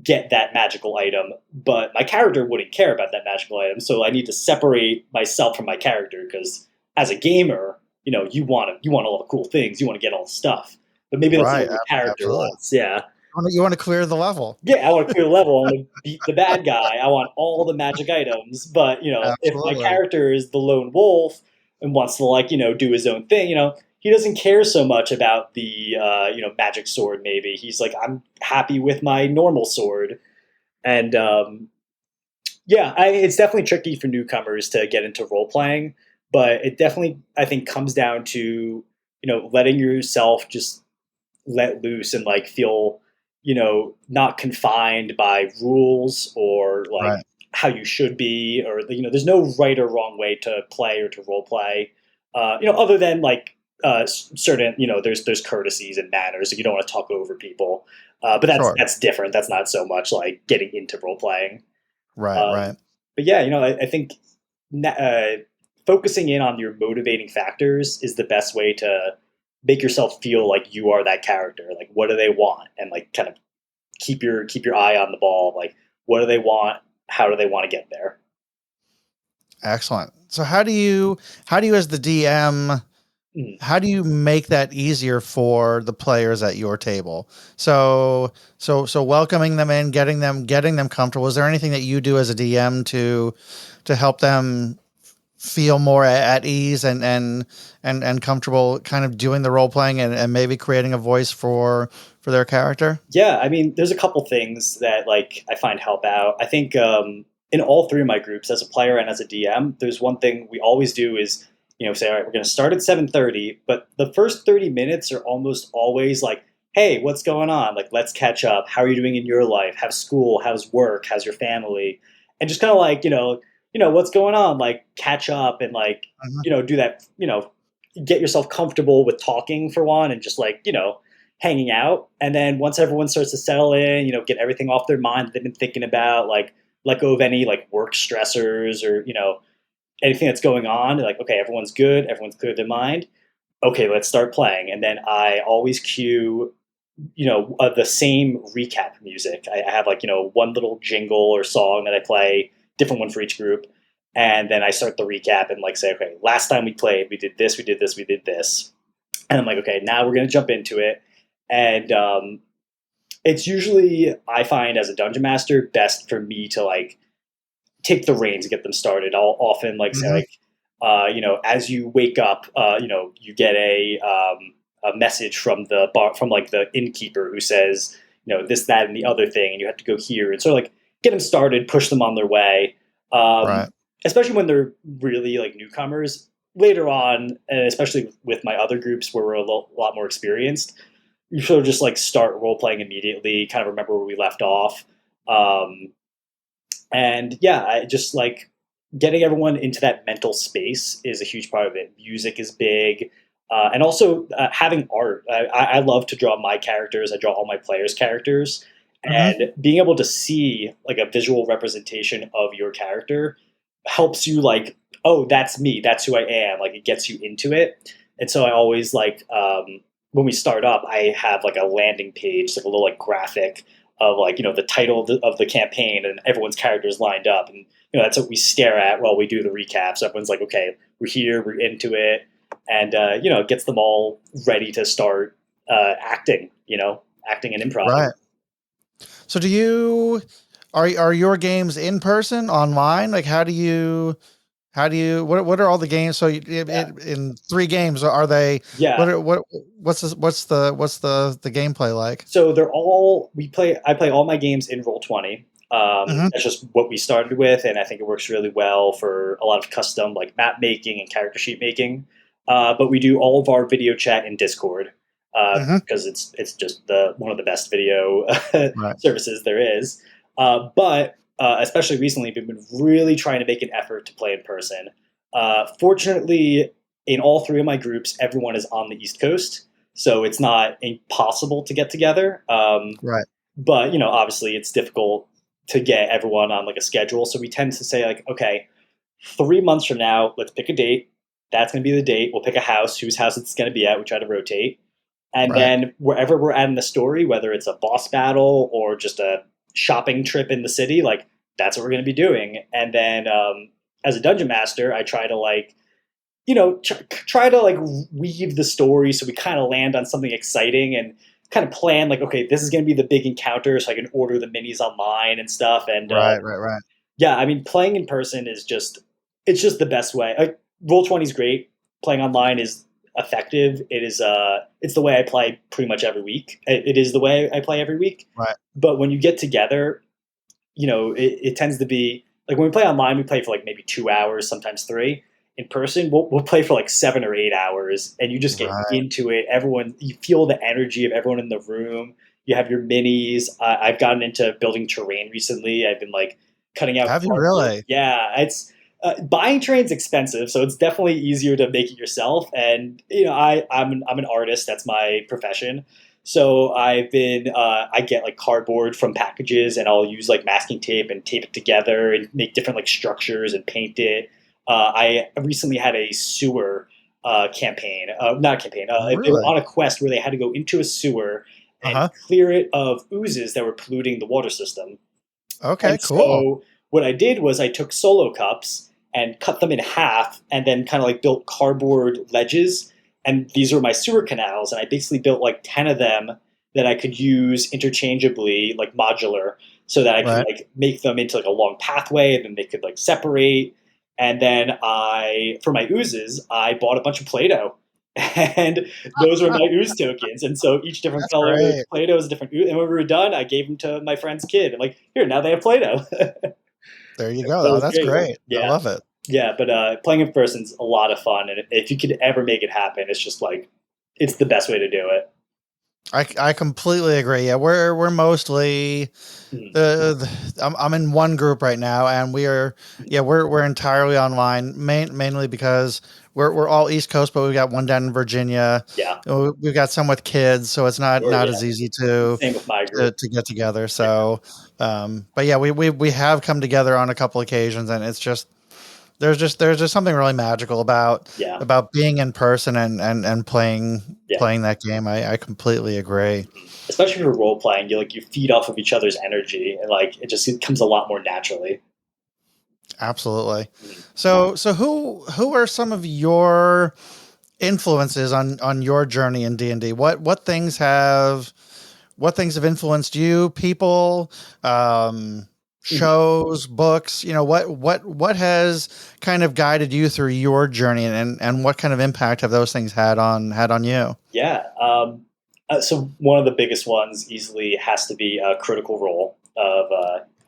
get that magical item, but my character wouldn't care about that magical item, so I need to separate myself from my character, because as a gamer, you want all the cool things, you want to get all the stuff, but maybe that's not Right. what your character Absolutely. wants. Yeah, You want to clear the level. yeah, I want to clear the level. I want to beat the bad guy. I want all the magic items. But if my Absolutely. character is the lone wolf and wants to like do his own thing, he doesn't care so much about the magic sword. Maybe he's like, I'm happy with my normal sword. And yeah, it's definitely tricky for newcomers to get into role playing, but it definitely I think comes down to letting yourself just let loose and like feel not confined by rules or like Right. how you should be, or there's no right or wrong way to play or to role play, other than like certain there's courtesies and manners, like you don't want to talk over people, but Sure. that's different. That's not so much like getting into role playing. Right. um, Right. but yeah, I think focusing in on your motivating factors is the best way to make yourself feel like you are that character. Like, what do they want, and like kind of keep your eye on the ball. Like, what do they want? How do they want to get there? Excellent. So how do you as the DM, Mm. how do you make that easier for the players at your table? So welcoming them in, getting them comfortable. Is there anything that you do as a DM to help them feel more at ease and comfortable kind of doing the role playing and maybe creating a voice for their character? Yeah, I mean, there's a couple things that like I find help out. I think in all three of my groups, as a player and as a DM, there's one thing we always do is say, all right, we're going to start at 7:30, but the first 30 minutes are almost always like, hey, what's going on? Like, let's catch up. How are you doing in your life? How's school? How's work? How's your family? And just kind of like what's going on? Like, catch up and like Mhm. do that. Get yourself comfortable with talking for one, and just like hanging out. And then once everyone starts to settle in, get everything off their mind that they've been thinking about, like let go of any like work stressors or, anything that's going on. Like, okay, everyone's good. Everyone's cleared their mind. Okay, let's start playing. And then I always cue, the same recap music. I have like, one little jingle or song that I play, different one for each group. And then I start the recap and like say, okay, last time we played, we did this, we did this, we did this. And I'm like, okay, now we're going to jump into it. And it's usually, I find as a dungeon master, best for me to like take the reins and get them started. I'll often like say Hmm. like, as you wake up, you get a message from the bar, from like the innkeeper who says, this, that, and the other thing, and you have to go here and sort of like get them started, push them on their way. Um, Right. Especially when they're really like newcomers. Later on, and especially with my other groups where we're lot more experienced, you sort of just like start role playing immediately, kind of remember where we left off. Um, and yeah, I just like getting everyone into that mental space is a huge part of it. Music is big. And also having art. I love to draw my characters. I draw all my players' characters, Hmm. and being able to see like a visual representation of your character helps you like, oh, that's me. That's who I am. Like it gets you into it. And so I always like when we start up, I have like a landing page, like a little like graphic of like the title of the campaign and everyone's characters lined up, and that's what we stare at while we do the recap. So everyone's like, okay, we're here, we're into it, and it gets them all ready to start acting, acting and improv. Right. So are your games in person, online? Like what are all the games? So Yeah, in 3 games, are they, yeah. what's the gameplay like? So they're all we play. I play all my games in Roll20. Hmm. That's just what we started with, and I think it works really well for a lot of custom like map making and character sheet making. But we do all of our video chat in Discord Hmm. because it's just the one of the best video Right. services there is. But especially recently, we've been really trying to make an effort to play in person. Fortunately, in all three of my groups, everyone is on the East Coast, so it's not impossible to get together. Right. But obviously, it's difficult to get everyone on like a schedule. So we tend to say like, okay, 3 months from now, let's pick a date. That's going to be the date. We'll pick a house, whose house it's going to be at. We try to rotate, and Right. then wherever we're at in the story, whether it's a boss battle or just a shopping trip in the city, like that's what we're going to be doing. And then as a dungeon master, I try to like try to like weave the story so we kind of land on something exciting and kind of plan like, okay, this is going to be the big encounter, so I can order the minis online and stuff. And Right. Right. Right. yeah, I mean, playing in person is just it's just the best way. Like, Roll20 is great. Playing online is effective. It's the way I play pretty much every week. It is the way I play every week. Right. But when you get together, it tends to be like when we play online, we play for like maybe 2 hours, sometimes three. In person, we'll play for like 7 or 8 hours, and you just get Right. into it. Everyone, you feel the energy of everyone in the room. You have your minis. I've gotten into building terrain recently. I've been like cutting out Have you cardboard. really? Yeah, it's buying terrain's expensive, so it's definitely easier to make it yourself. And I'm an artist. That's my profession. So I get like cardboard from packages, and I'll use like masking tape and tape it together and make different like structures and paint it. I recently had a sewer campaign, not a campaign. They were Really? on a quest where they had to go into a sewer and Uh-huh. clear it of oozes that were polluting the water system. Okay, And cool. so what I did was I took solo cups and cut them in half and then kind of like built cardboard ledges. And these were my sewer canals. And I basically built like 10 of them that I could use interchangeably, like modular, so that I could Right. like make them into like a long pathway and then they could like separate. And then for my oozes, I bought a bunch of Play-Doh. And those were my ooze tokens. And so each different That's color great. Play-Doh is a different ooze. And when we were done, I gave them to my friend's kid. I'm like, here, now they have Play-Doh. That There you go. Oh, was that's great. great. I Yeah. love it. Yeah. But playing in person's a lot of fun. And if you could ever make it happen, it's just like, it's the best way to do it. I completely agree. Yeah, we're mostly Mhm. I'm in one group right now, and we're entirely online, mainly because we're all East Coast, but we've got one down in Virginia. Yeah. We've got some with kids, so it's not Or, not yeah. as easy to Same with my to, group. to get together. Yeah. So, but yeah, we have come together on a couple occasions, and it's just there's just something really magical Yeah. about being in person and playing Yeah. playing that game. I completely agree. Mhm. Especially for role playing, you feed off of each other's energy and like it comes a lot more naturally. Absolutely. Mhm. So who are some of your influences on your journey in D&D? What things have influenced you, people, shows, books? What has kind of guided you through your journey, and what kind of impact have those things had on you? Yeah. So one of the biggest ones easily has to be Critical Role of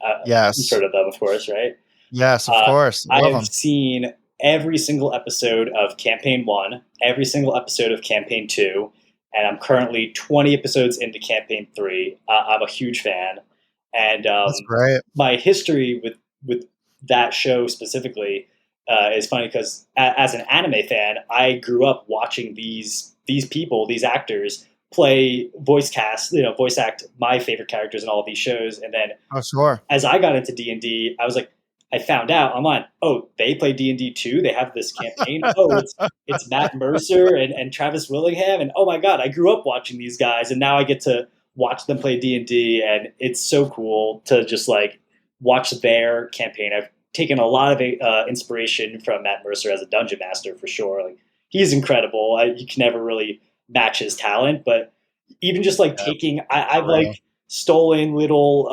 you've Yes, heard of them, of course, right? yes, of Uh, course, I love have them. seen every single episode of Campaign 1, every single episode of Campaign 2, and I'm currently 20 episodes into Campaign 3. I'm a huge fan. And That's great. my history with that show specifically is funny because as an anime fan, I grew up watching these people, these actors play voice act my favorite characters in all of these shows. And then Oh, sure. as I got into D&D, I was like, I found out online, oh, they play D&D too. They have this campaign. Oh, it's Matt Mercer and Travis Willingham, and oh my god, I grew up watching these guys, and now I get to watch them play D&D, and it's so cool to just like watch their campaign. I've taken a lot of inspiration from Matt Mercer as a dungeon master for sure. Like he's incredible. You can never really match his talent, but even just like Yeah, taking, I've for real. like stolen little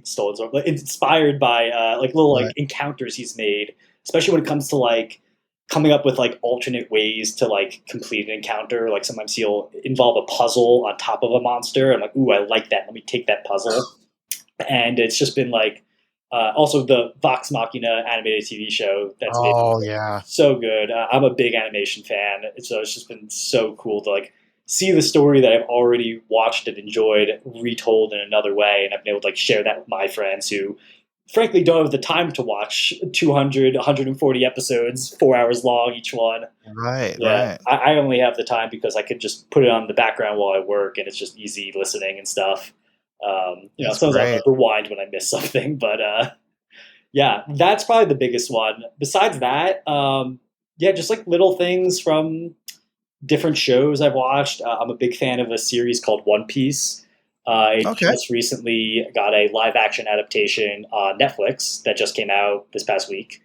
stolen, inspired by like little like Right. encounters he's made, especially when it comes to like coming up with like alternate ways to like complete an encounter. Like sometimes he'll involve a puzzle on top of a monster. I'm like, ooh, I like that. Let me take that puzzle. And it's just been like also the Vox Machina animated TV show that's made Oh yeah. so good. I'm a big animation fan, so it's just been so cool to like see the story that I've already watched and enjoyed retold in another way, and I've been able to like share that with my friends who, frankly, don't have the time to watch 200, 140 episodes, 4 hours long each one. Right, Yeah, right. I only have the time because I could just put it on the background while I work, and it's just easy listening and stuff. That's Sometimes I'll great. rewind when I miss something, but yeah, that's probably the biggest one. Besides that, yeah, just like little things from different shows I've watched. I'm a big fan of a series called One Piece. It Okay. just recently got a live action adaptation on Netflix that just came out this past week.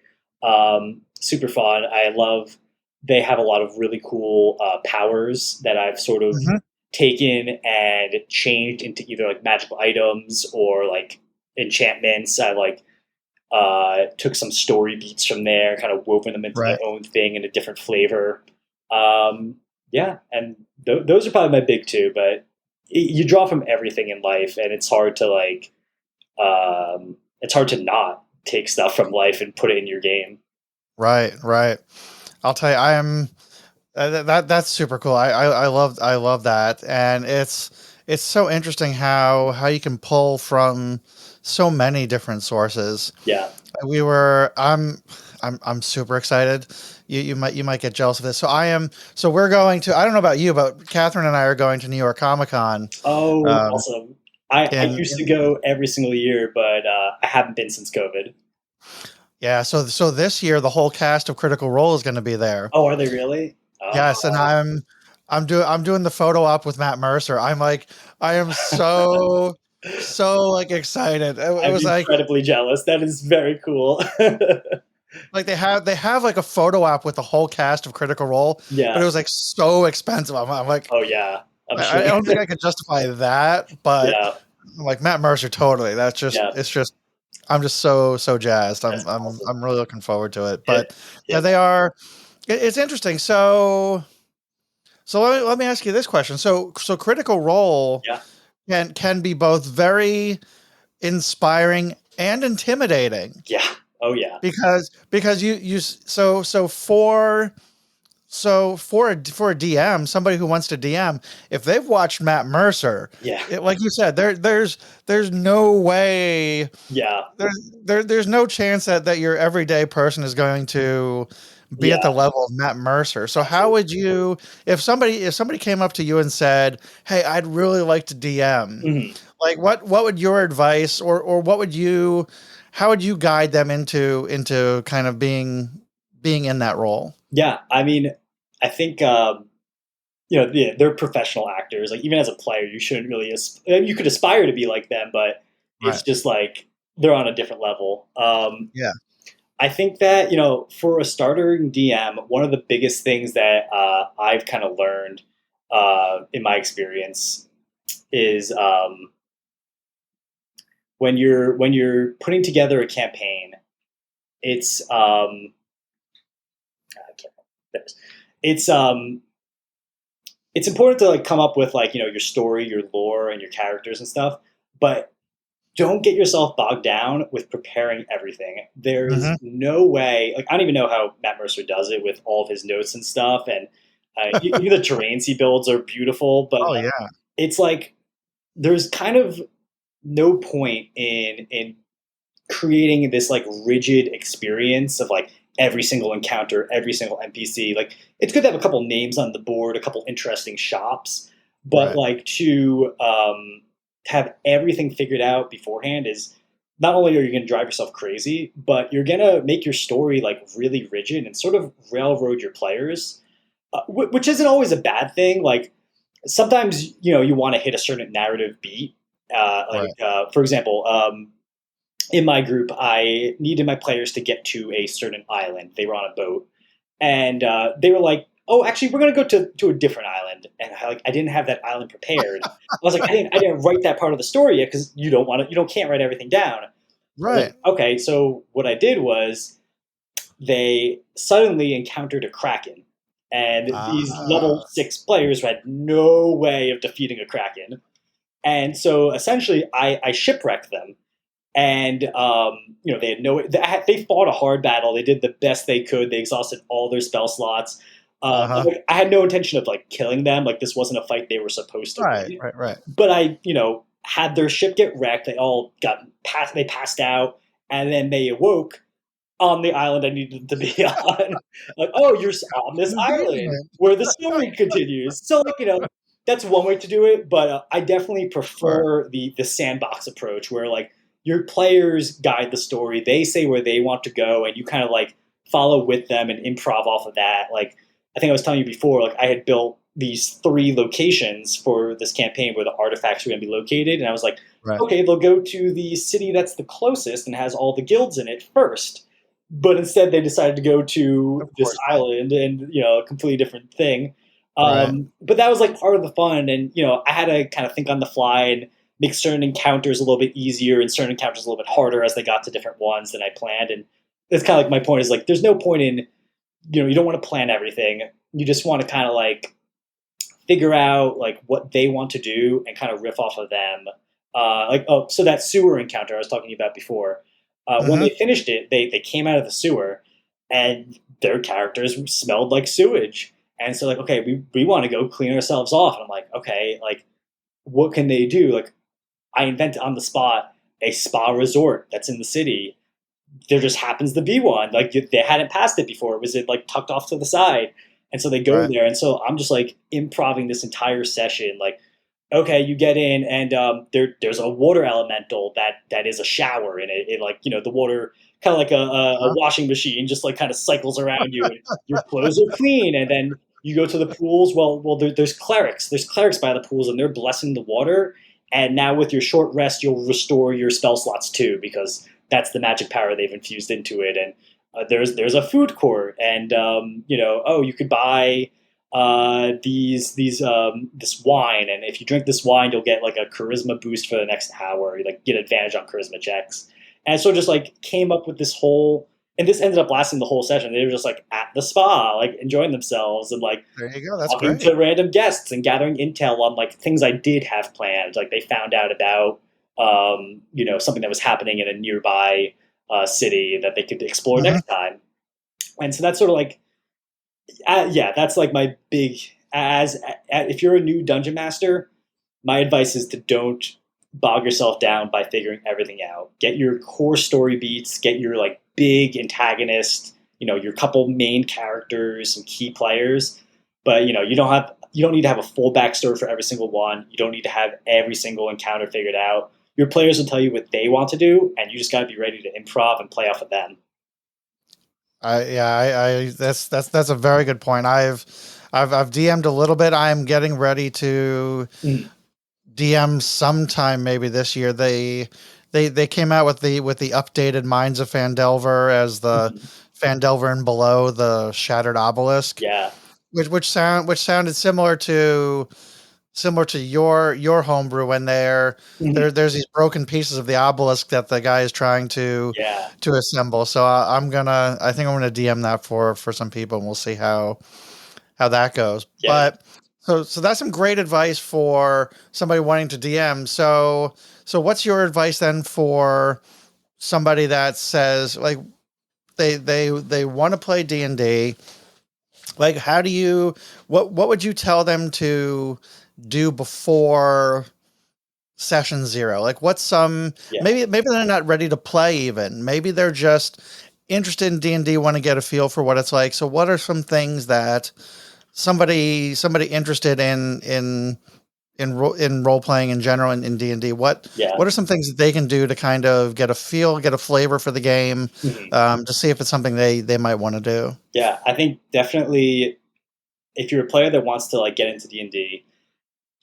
Super fun. I love. They have a lot of really cool powers that I've sort of Hmm. taken and changed into either like magical items or like enchantments. I like took some story beats from there, kind of woven them into my Right. own thing in a different flavor. Yeah, and those are probably my big two. But you draw from everything in life, and it's hard to like, it's hard to not take stuff from life and put it in your game. Right, right. I'll tell you, I am that's super cool. I love that, and it's so interesting how you can pull from so many different sources. Yeah. We were I'm super excited. You might get jealous of this. So we're going to, I don't know about you, but Catherine and I are going to New York Comic Con. Oh, Um, awesome. I used to in go every single year, but I haven't been since COVID. Yeah, so this year the whole cast of Critical Role is going to be there. Oh, are they really? Yes, and Oh, I'm doing the photo op with Matt Mercer. I am so like excited. It I'm was incredibly jealous. That is very cool. like they have like a photo op with the whole cast of Critical Role, but Yeah. it was like so expensive. I'm like, Oh, yeah. I'm I sure. don't think I could justify that, but Yeah. I'm like Matt Mercer, totally. Yeah. It's just I'm just so jazzed. I'm That's I'm awesome. I'm really looking forward to it. Yeah. But yeah, Yeah. they are. It's interesting. So let me ask you this question. So Critical Role Yeah. can be both very inspiring and intimidating Yeah. Oh, yeah. because for a DM, somebody who wants to DM, if they've watched Matt Mercer, Yeah. like you said, there's no way, Yeah. there's no chance that your everyday person is going to be at the Yeah. level of Matt Mercer. So how Absolutely. would you, if somebody came up to you and said, "Hey, I'd really like to DM," Mhm. like what would your advice, or what would you, how would you guide them into kind of being in that role? Yeah. I mean, I think, yeah, they're professional actors. Like, even as a player, you shouldn't really, you could aspire to be like them, but it's Right. just like they're on a different level. Yeah. I think that, for a starting DM, one of the biggest things that I've kind of learned in my experience is when you're putting together a campaign, it's I can't remember this. It's it's important to like come up with like your story, your lore, and your characters and stuff, but don't get yourself bogged down with preparing everything. There is Hmm. no way. Like I don't even know how Matt Mercer does it with all of his notes and stuff, and even the terrains he builds are beautiful. But Oh like, yeah. it's like there's kind of no point in creating this like rigid experience of like every single encounter, every single NPC. Like it's good to have a couple names on the board, a couple interesting shops, but Right. like to have everything figured out beforehand is not only are you going to drive yourself crazy, but you're going to make your story like really rigid and sort of railroad your players, which isn't always a bad thing. Like sometimes you want to hit a certain narrative beat. Right. For example, in my group, I needed my players to get to a certain island. They were on a boat, and they were like, "Oh, actually, we're going to go to a different island." And I didn't have that island prepared. I was like, I didn't write that part of the story yet because can't write everything down. So I was Right. like, okay, so what I did was they suddenly encountered a kraken, and these level Ah. 6 players had no way of defeating a kraken, and so essentially I shipwrecked them, and they had they fought a hard battle. They did the best they could. They exhausted all their spell slots. Uh-huh. Like, I had no intention of like killing them. Like this wasn't a fight they were supposed to Right. win. Right. Right. But I, had their ship get wrecked. They all got passed. They passed out, and then they awoke on the island I needed to be on. Like, oh, you're on this island Convenient. where the story continues. So, like, that's one way to do it. But I definitely Sure. prefer the sandbox approach, where like your players guide the story. They say where they want to go, and you kind of like follow with them and improv off of that. Like, I think I was telling you before, like I had built these 3 locations for this campaign where the artifacts were going to be located, and I was like, Right. okay, they'll go to the city that's the closest and has all the guilds in it first, but instead they decided to go to Of this course they. island and a completely different thing. Right. But that was like part of the fun, and I had to kind of think on the fly and make certain encounters a little bit easier and certain encounters a little bit harder as they got to different ones than I planned. And that's kind of like my point is like there's no point in you don't want to plan everything. You just want to kind of like figure out like what they want to do and kind of riff off of them. So that sewer encounter I was talking about before, when Hmm. they finished it, they came out of the sewer and their characters smelled like sewage. And so like, okay, we want to go clean ourselves off. And I'm like, okay, like what can they do? Like I invented on the spot a spa resort that's in the city. There just happens to be one. Like they hadn't passed it before. It was like tucked off to the side, and so they go Right. there. And so I'm just like improving this entire session. Like, okay, you get in, and there's a water elemental that is a shower, and it like the water kind of like a Uh-huh. washing machine, just like kind of cycles around you, and your clothes are clean, and then you go to the pools. Well, there's clerics. There's clerics by the pools, and they're blessing the water. And now with your short rest, you'll restore your spell slots too, because that's the magic power they've infused into it. And there's a food court, and oh, you could buy this wine, and if you drink this wine, you'll get like a charisma boost for the next hour. You like get advantage on charisma checks, and so just like came up with this whole. And this ended up lasting the whole session. They were just like at the spa, like enjoying themselves and like There you go. That's talking great. to random guests and gathering intel on like things I did have planned. Like they found out about something that was happening in a nearby city that they could explore Hmm. next time. And so that's sort of like, yeah, that's like my big if you're a new dungeon master, my advice is to don't bog yourself down by figuring everything out. Get your core story beats, get your like big antagonist, your couple main characters, some key players, but you don't need to have a full backstory for every single one. You don't need to have every single encounter figured out. Your players will tell you what they want to do, and you just got to be ready to improv and play off of them. I that's a very good point. I've DM'd a little bit. I'm getting ready to Mm. DM sometime maybe this year. they came out with the updated Minds of Phandelver as the Phandelver and below the Shattered Obelisk. Yeah. Which sounded similar to your homebrew when there's these broken pieces of the obelisk that the guy is trying to Yeah. assemble. So I think I'm gonna DM that for some people, and we'll see how that goes. Yeah. But so that's some great advice for somebody wanting to DM. So what's your advice then for somebody that says like they want to play D&D? Like, how do you what would you tell them to do before session 0? Like, what's some maybe they're not ready to play even. Maybe they're just interested in D&D, want to get a feel for what it's like. So what are some things that somebody interested in role playing in general in D&D, what are some things that they can do to kind of get a flavor for the game, to see if it's something they might want to do? Yeah, I think definitely if you're a player that wants to like get into D&D,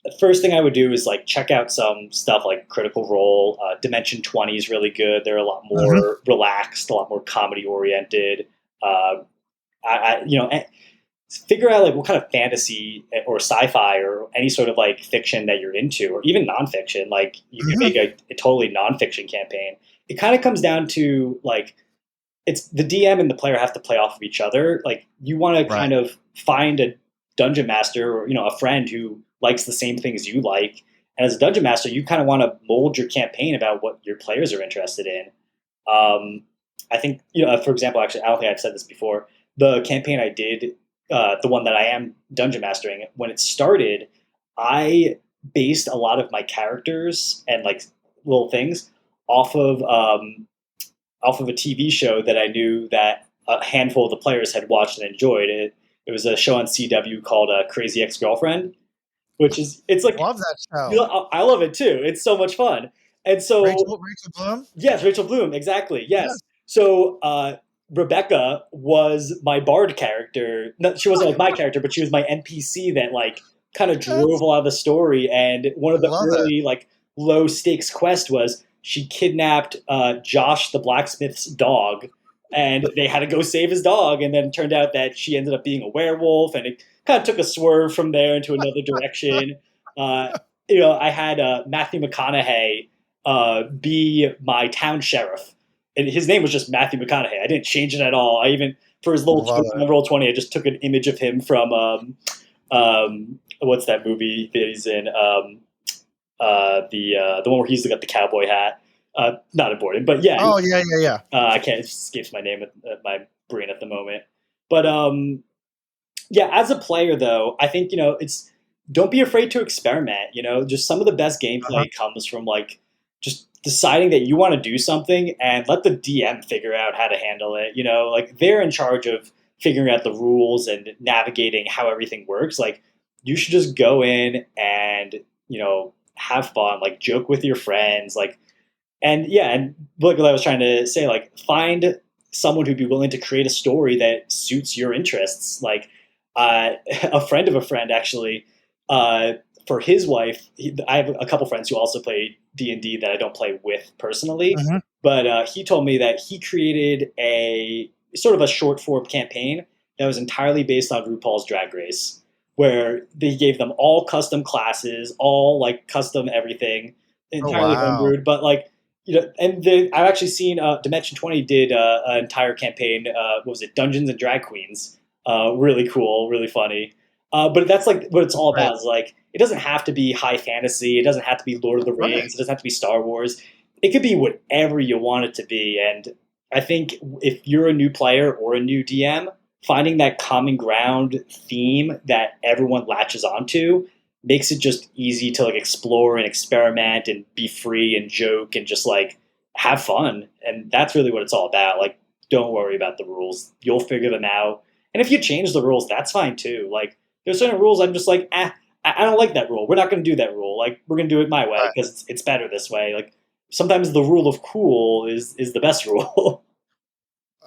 the first thing I would do is like check out some stuff like Critical Role. Dimension 20 is really good. They're a lot more relaxed, a lot more comedy oriented. Figure out like what kind of fantasy or sci-fi or any sort of like fiction that you're into, or even nonfiction. Like you can make a totally nonfiction campaign. It kind of comes down to like, it's the DM and the player have to play off of each other. Like you want to kind of find a dungeon master or, a friend who likes the same things you like. And as a dungeon master, you kind of want to mold your campaign about what your players are interested in. I think, for example, actually, I don't think I've said this before. The campaign I did, the one that I am dungeon mastering, when it started, I based a lot of my characters and like little things off of a TV show that I knew that a handful of the players had watched and enjoyed. It was a show on CW called Crazy Ex-Girlfriend, it's like, love that show. I love it too. It's so much fun. And so Rachel Bloom? Yes, Rachel Bloom, exactly. Yes. So Rebecca was my bard character. No, she wasn't like my character, but she was my NPC that like kind of drove a lot of the story. And one of the early like low stakes quests was she kidnapped Josh the blacksmith's dog, and they had to go save his dog. And then it turned out that she ended up being a werewolf, and it kind of took a swerve from there into another direction. I had Matthew McConaughey be my town sheriff. And his name was just Matthew McConaughey. I didn't change it at all. I even, for his little roll 20, I just took an image of him from, what's that movie that he's in? The one where he's got the cowboy hat. Not important, but yeah. Oh, yeah. I can't, it escapes my name at my brain at the moment. But as a player though, I think, don't be afraid to experiment, just some of the best gameplay comes from like, just deciding that you want to do something and let the DM figure out how to handle it. Like they're in charge of figuring out the rules and navigating how everything works. Like you should just go in and, have fun, like joke with your friends, and look what I was trying to say, like find someone who'd be willing to create a story that suits your interests. Like a friend of a friend actually, for his wife, I have a couple friends who also play D&D that I don't play with personally, but he told me that he created a sort of a short form campaign that was entirely based on RuPaul's Drag Race, where they gave them all custom classes, all like custom everything, entirely homebrewed. But like, I've actually seen Dimension 20 did an entire campaign. What was it? Dungeons and Drag Queens. Really cool, really funny. But that's like what it's all about. Is like it doesn't have to be high fantasy. It doesn't have to be Lord of the Rings. It doesn't have to be Star Wars. It could be whatever you want it to be. And I think if you're a new player or a new DM, finding that common ground theme that everyone latches onto makes it just easy to like explore and experiment and be free and joke and just like have fun. And that's really what it's all about. Like, don't worry about the rules. You'll figure them out. And if you change the rules, that's fine too. Like, there's certain rules I'm just like, I don't like that rule. We're not going to do that rule. Like, we're going to do it my way because it's better this way. Like, sometimes the rule of cool is the best rule.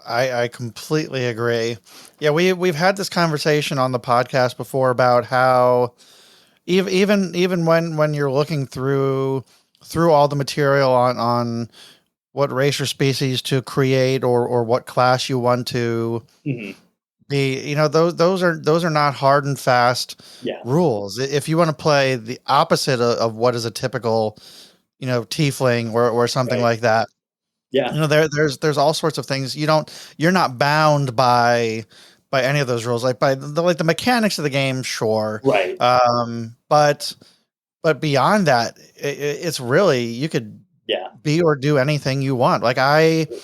I completely agree. Yeah, we've had this conversation on the podcast before about how even when you're looking through through all the material on what race or species to create or what class you want to Hmm. be, those are not hard and fast Yeah. rules. If you want to play the opposite of what is a typical, tiefling or something Right. like that, Yeah. there's all sorts of things you're not bound by any of those rules, like by the mechanics of the game, sure. Right. But beyond that, it's really, you could Yeah. be or do anything you want. Absolutely.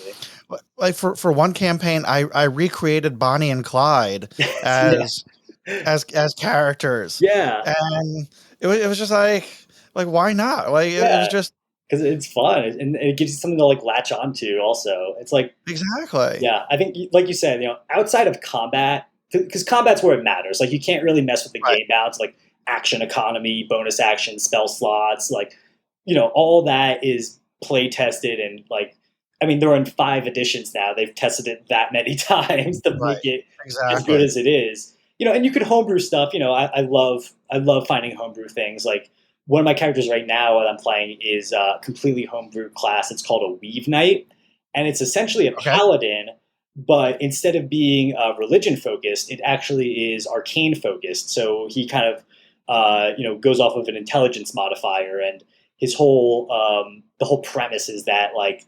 Like for one campaign, I recreated Bonnie and Clyde Yeah. as as characters, Yeah. and it was just like why not? Like it was Yeah. just Because it's fun and it gives you something to like latch onto. Also, it's like, exactly yeah, I think like you said, outside of combat, because combat's where it matters. Like you can't really mess with the right. game balance, like action economy, bonus action, spell slots, like all that is play tested and like. I mean, they're in 5 editions now. They've tested it that many times to Right. make it as good Exactly. as it is. And you could homebrew stuff. I love finding homebrew things. Like one of my characters right now that I'm playing is a completely homebrew class. It's called a Weave Knight, and it's essentially a Okay. paladin, but instead of being religion focused, it actually is arcane focused. So he kind of goes off of an intelligence modifier, and his whole the whole premise is that like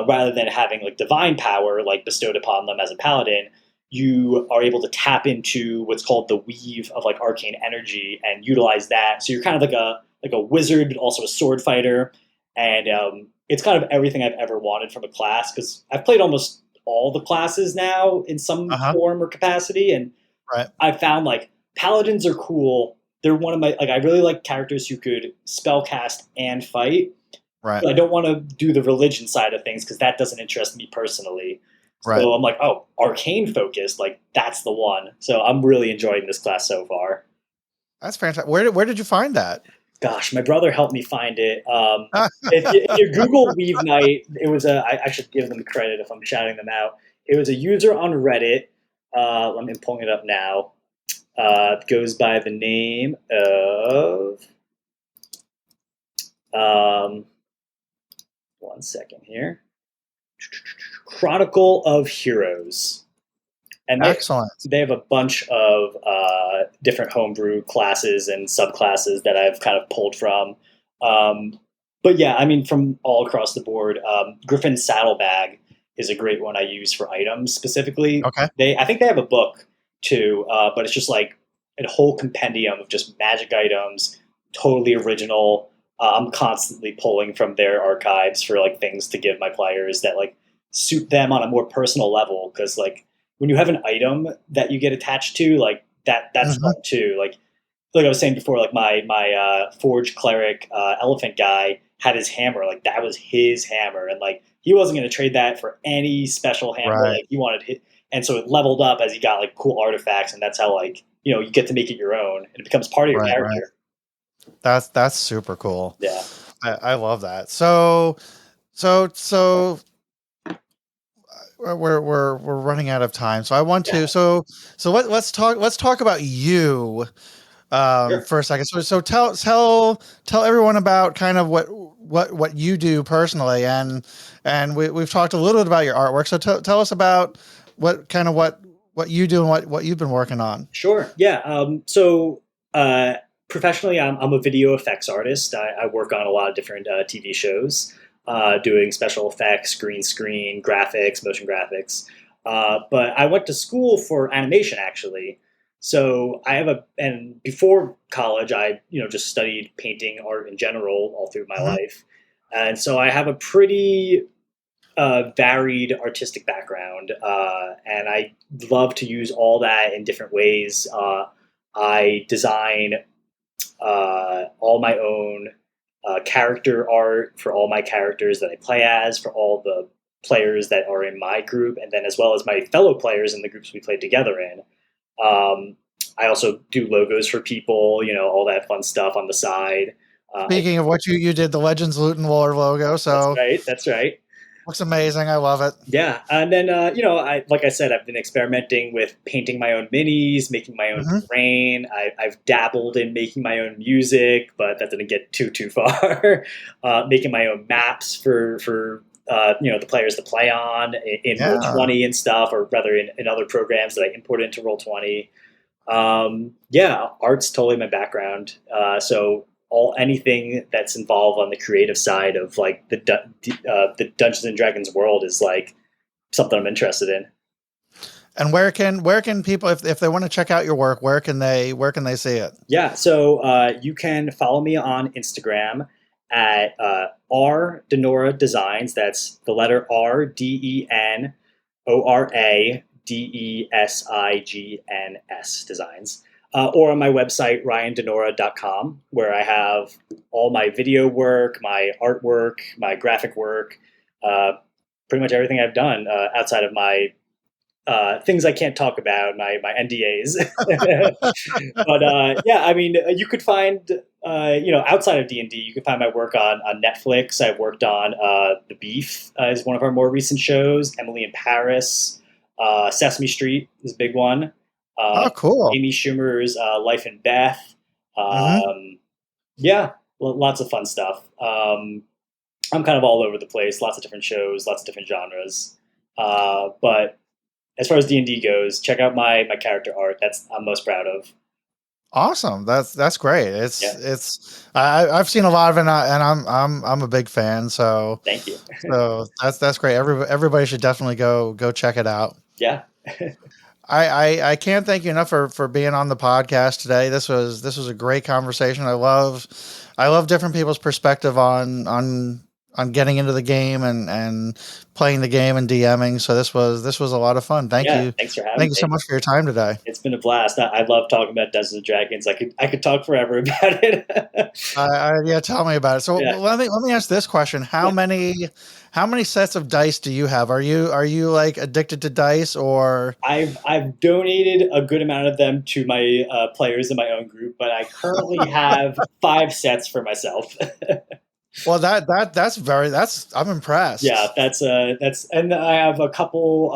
rather than having like divine power like bestowed upon them as a paladin, you are able to tap into what's called the weave of like arcane energy and utilize that. So you're kind of like a wizard, but also a sword fighter, and it's kind of everything I've ever wanted from a class because I've played almost all the classes now in some Uh-huh. form or capacity, and Right. I found like paladins are cool. They're one of my like I really like characters who could spell cast and fight. Right. But I don't want to do the religion side of things because that doesn't interest me personally. Right. So I'm like, oh, arcane focused, like that's the one. So I'm really enjoying this class so far. That's fantastic. Where did you find that? Gosh, my brother helped me find it. If you Google Weave Knight, it was I should give them credit if I'm shouting them out. It was a user on Reddit. Let me pulling it up now. It goes by the name of one second here. Chronicle of Heroes. And Excellent. they have a bunch of different homebrew classes and subclasses that I've kind of pulled from. But yeah, I mean, from all across the board, Griffin's Saddlebag is a great one I use for items specifically. Okay. I think they have a book too, but it's just like a whole compendium of just magic items, totally original. I'm constantly pulling from their archives for like things to give my players that like suit them on a more personal level because like when you have an item that you get attached to, like that's Mhm. fun too. Like I was saying before, like my forge cleric elephant guy had his hammer, like that was his hammer, and like he wasn't going to trade that for any special hammer. Right. Like he wanted hit, and so it leveled up as he got like cool artifacts, and that's how like you get to make it your own, and it becomes part of your Right. Right. character. That's super cool. Yeah. I love that. So we're running out of time. So I want Yeah. to let's talk about you Sure. for a second. So tell everyone about kind of what you do personally, and we've talked a little bit about your artwork. So tell us about what you do and what you've been working on. Sure. Yeah. So professionally, I'm a video effects artist. I work on a lot of different TV shows, doing special effects, green screen, graphics, motion graphics. But I went to school for animation actually. So and before college, I just studied painting, art in general, all through my Mhm. life, and so I have a pretty varied artistic background, and I love to use all that in different ways. I design all my own character art for all my characters that I play as, for all the players that are in my group, and then as well as my fellow players in the groups we play together in. Um, I also do logos for people, all that fun stuff on the side. Speaking of what you did the Legends Loot and Lore logo. That's So right. That's right. Looks amazing. I love it. Yeah, and then like I said, I've been experimenting with painting my own minis, making my own Hmm. terrain. I've dabbled in making my own music, but that didn't get too far. Making my own maps for the players to play on in Yeah. Roll20 and stuff, or rather in other programs that I import into Roll20. Yeah, art's totally my background. So anything that's involved on the creative side of like the Dungeons and Dragons world is like something I'm interested in. And where can people, if they want to check out your work, where can they see it? Yeah, so you can follow me on Instagram at R Denora Designs. That's the letter R DenoraDesigns Designs. Or on my website, ryandenora.com, where I have all my video work, my artwork, my graphic work, pretty much everything I've done outside of my things I can't talk about, my NDAs. But yeah, I mean, you could find, outside of D&D, you can find my work on Netflix. I've worked on The Beef is one of our more recent shows. Emily in Paris, Sesame Street is a big one. Oh, cool. Amy Schumer's Life and Beth. Hmm. Yeah, lots of fun stuff. I'm kind of all over the place. Lots of different shows, lots of different genres. But as far as D&D goes, check out my character art. I'm most proud of. Awesome. That's great. Yeah. I've seen a lot of it, and I'm a big fan. So Thank you. that's great. Everybody should definitely go check it out. Yeah. I can't thank you enough for being on the podcast today. This was a great conversation. I love different people's perspective on getting into the game and playing the game and DMing. So this was a lot of fun. Thank you. Thanks for having me. Thank you so much for your time today. It's been a blast. I love talking about Dungeons and Dragons. I could talk forever about it. Yeah, tell me about it. So Yeah. let me ask this question: How many sets of dice do you have? Are you like addicted to dice, or? I've donated a good amount of them to my players in my own group, but I currently have 5 sets for myself. Well, I'm impressed. Yeah, that's and I have a couple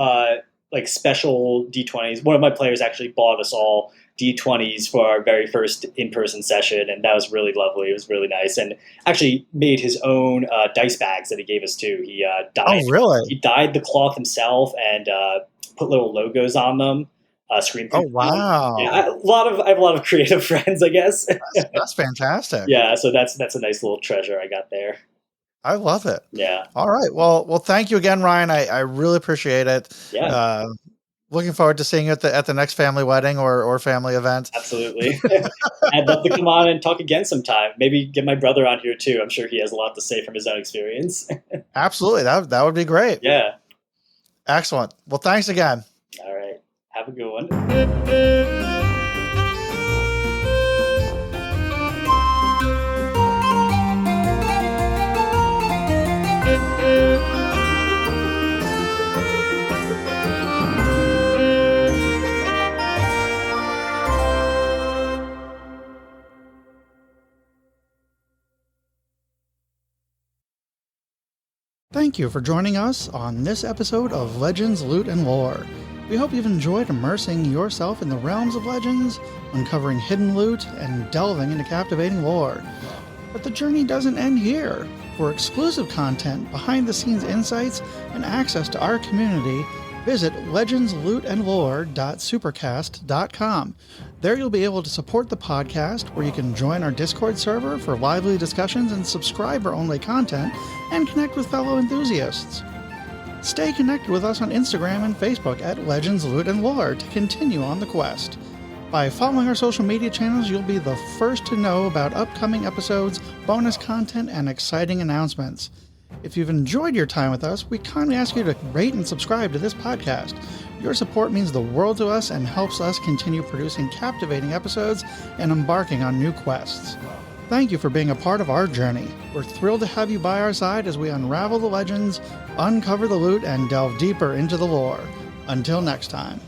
like special D20s. One of my players actually bought us all D20s for our very first in-person session, and that was really lovely. It was really nice, and actually made his own dice bags that he gave us too. He dyed. Oh, really? He dyed the cloth himself and put little logos on them. Screen. Oh, wow. Yeah, I have a lot of creative friends, I guess. That's fantastic. Yeah, so that's a nice little treasure I got there. I love it. Yeah. All right. Well, thank you again, Ryan. I really appreciate it. Yeah. Looking forward to seeing you at the next family wedding or family event. Absolutely. I'd love to come on and talk again sometime. Maybe get my brother on here too. I'm sure he has a lot to say from his own experience. Absolutely. That would be great. Yeah. Excellent. Well, thanks again. All right. Have a good one. Thank you for joining us on this episode of Legends, Loot, and Lore. We hope you've enjoyed immersing yourself in the realms of legends, uncovering hidden loot, and delving into captivating lore. But the journey doesn't end here. For exclusive content, behind-the-scenes insights, and access to our community, visit legendslootandlore.supercast.com. There you'll be able to support the podcast, where you can join our Discord server for lively discussions and subscriber-only content, and connect with fellow enthusiasts. Stay connected with us on Instagram and Facebook at Legends, Loot, and Lore to continue on the quest. By following our social media channels, you'll be the first to know about upcoming episodes, bonus content, and exciting announcements. If you've enjoyed your time with us, we kindly ask you to rate and subscribe to this podcast. Your support means the world to us and helps us continue producing captivating episodes and embarking on new quests. Thank you for being a part of our journey. We're thrilled to have you by our side as we unravel the legends, uncover the loot, and delve deeper into the lore. Until next time.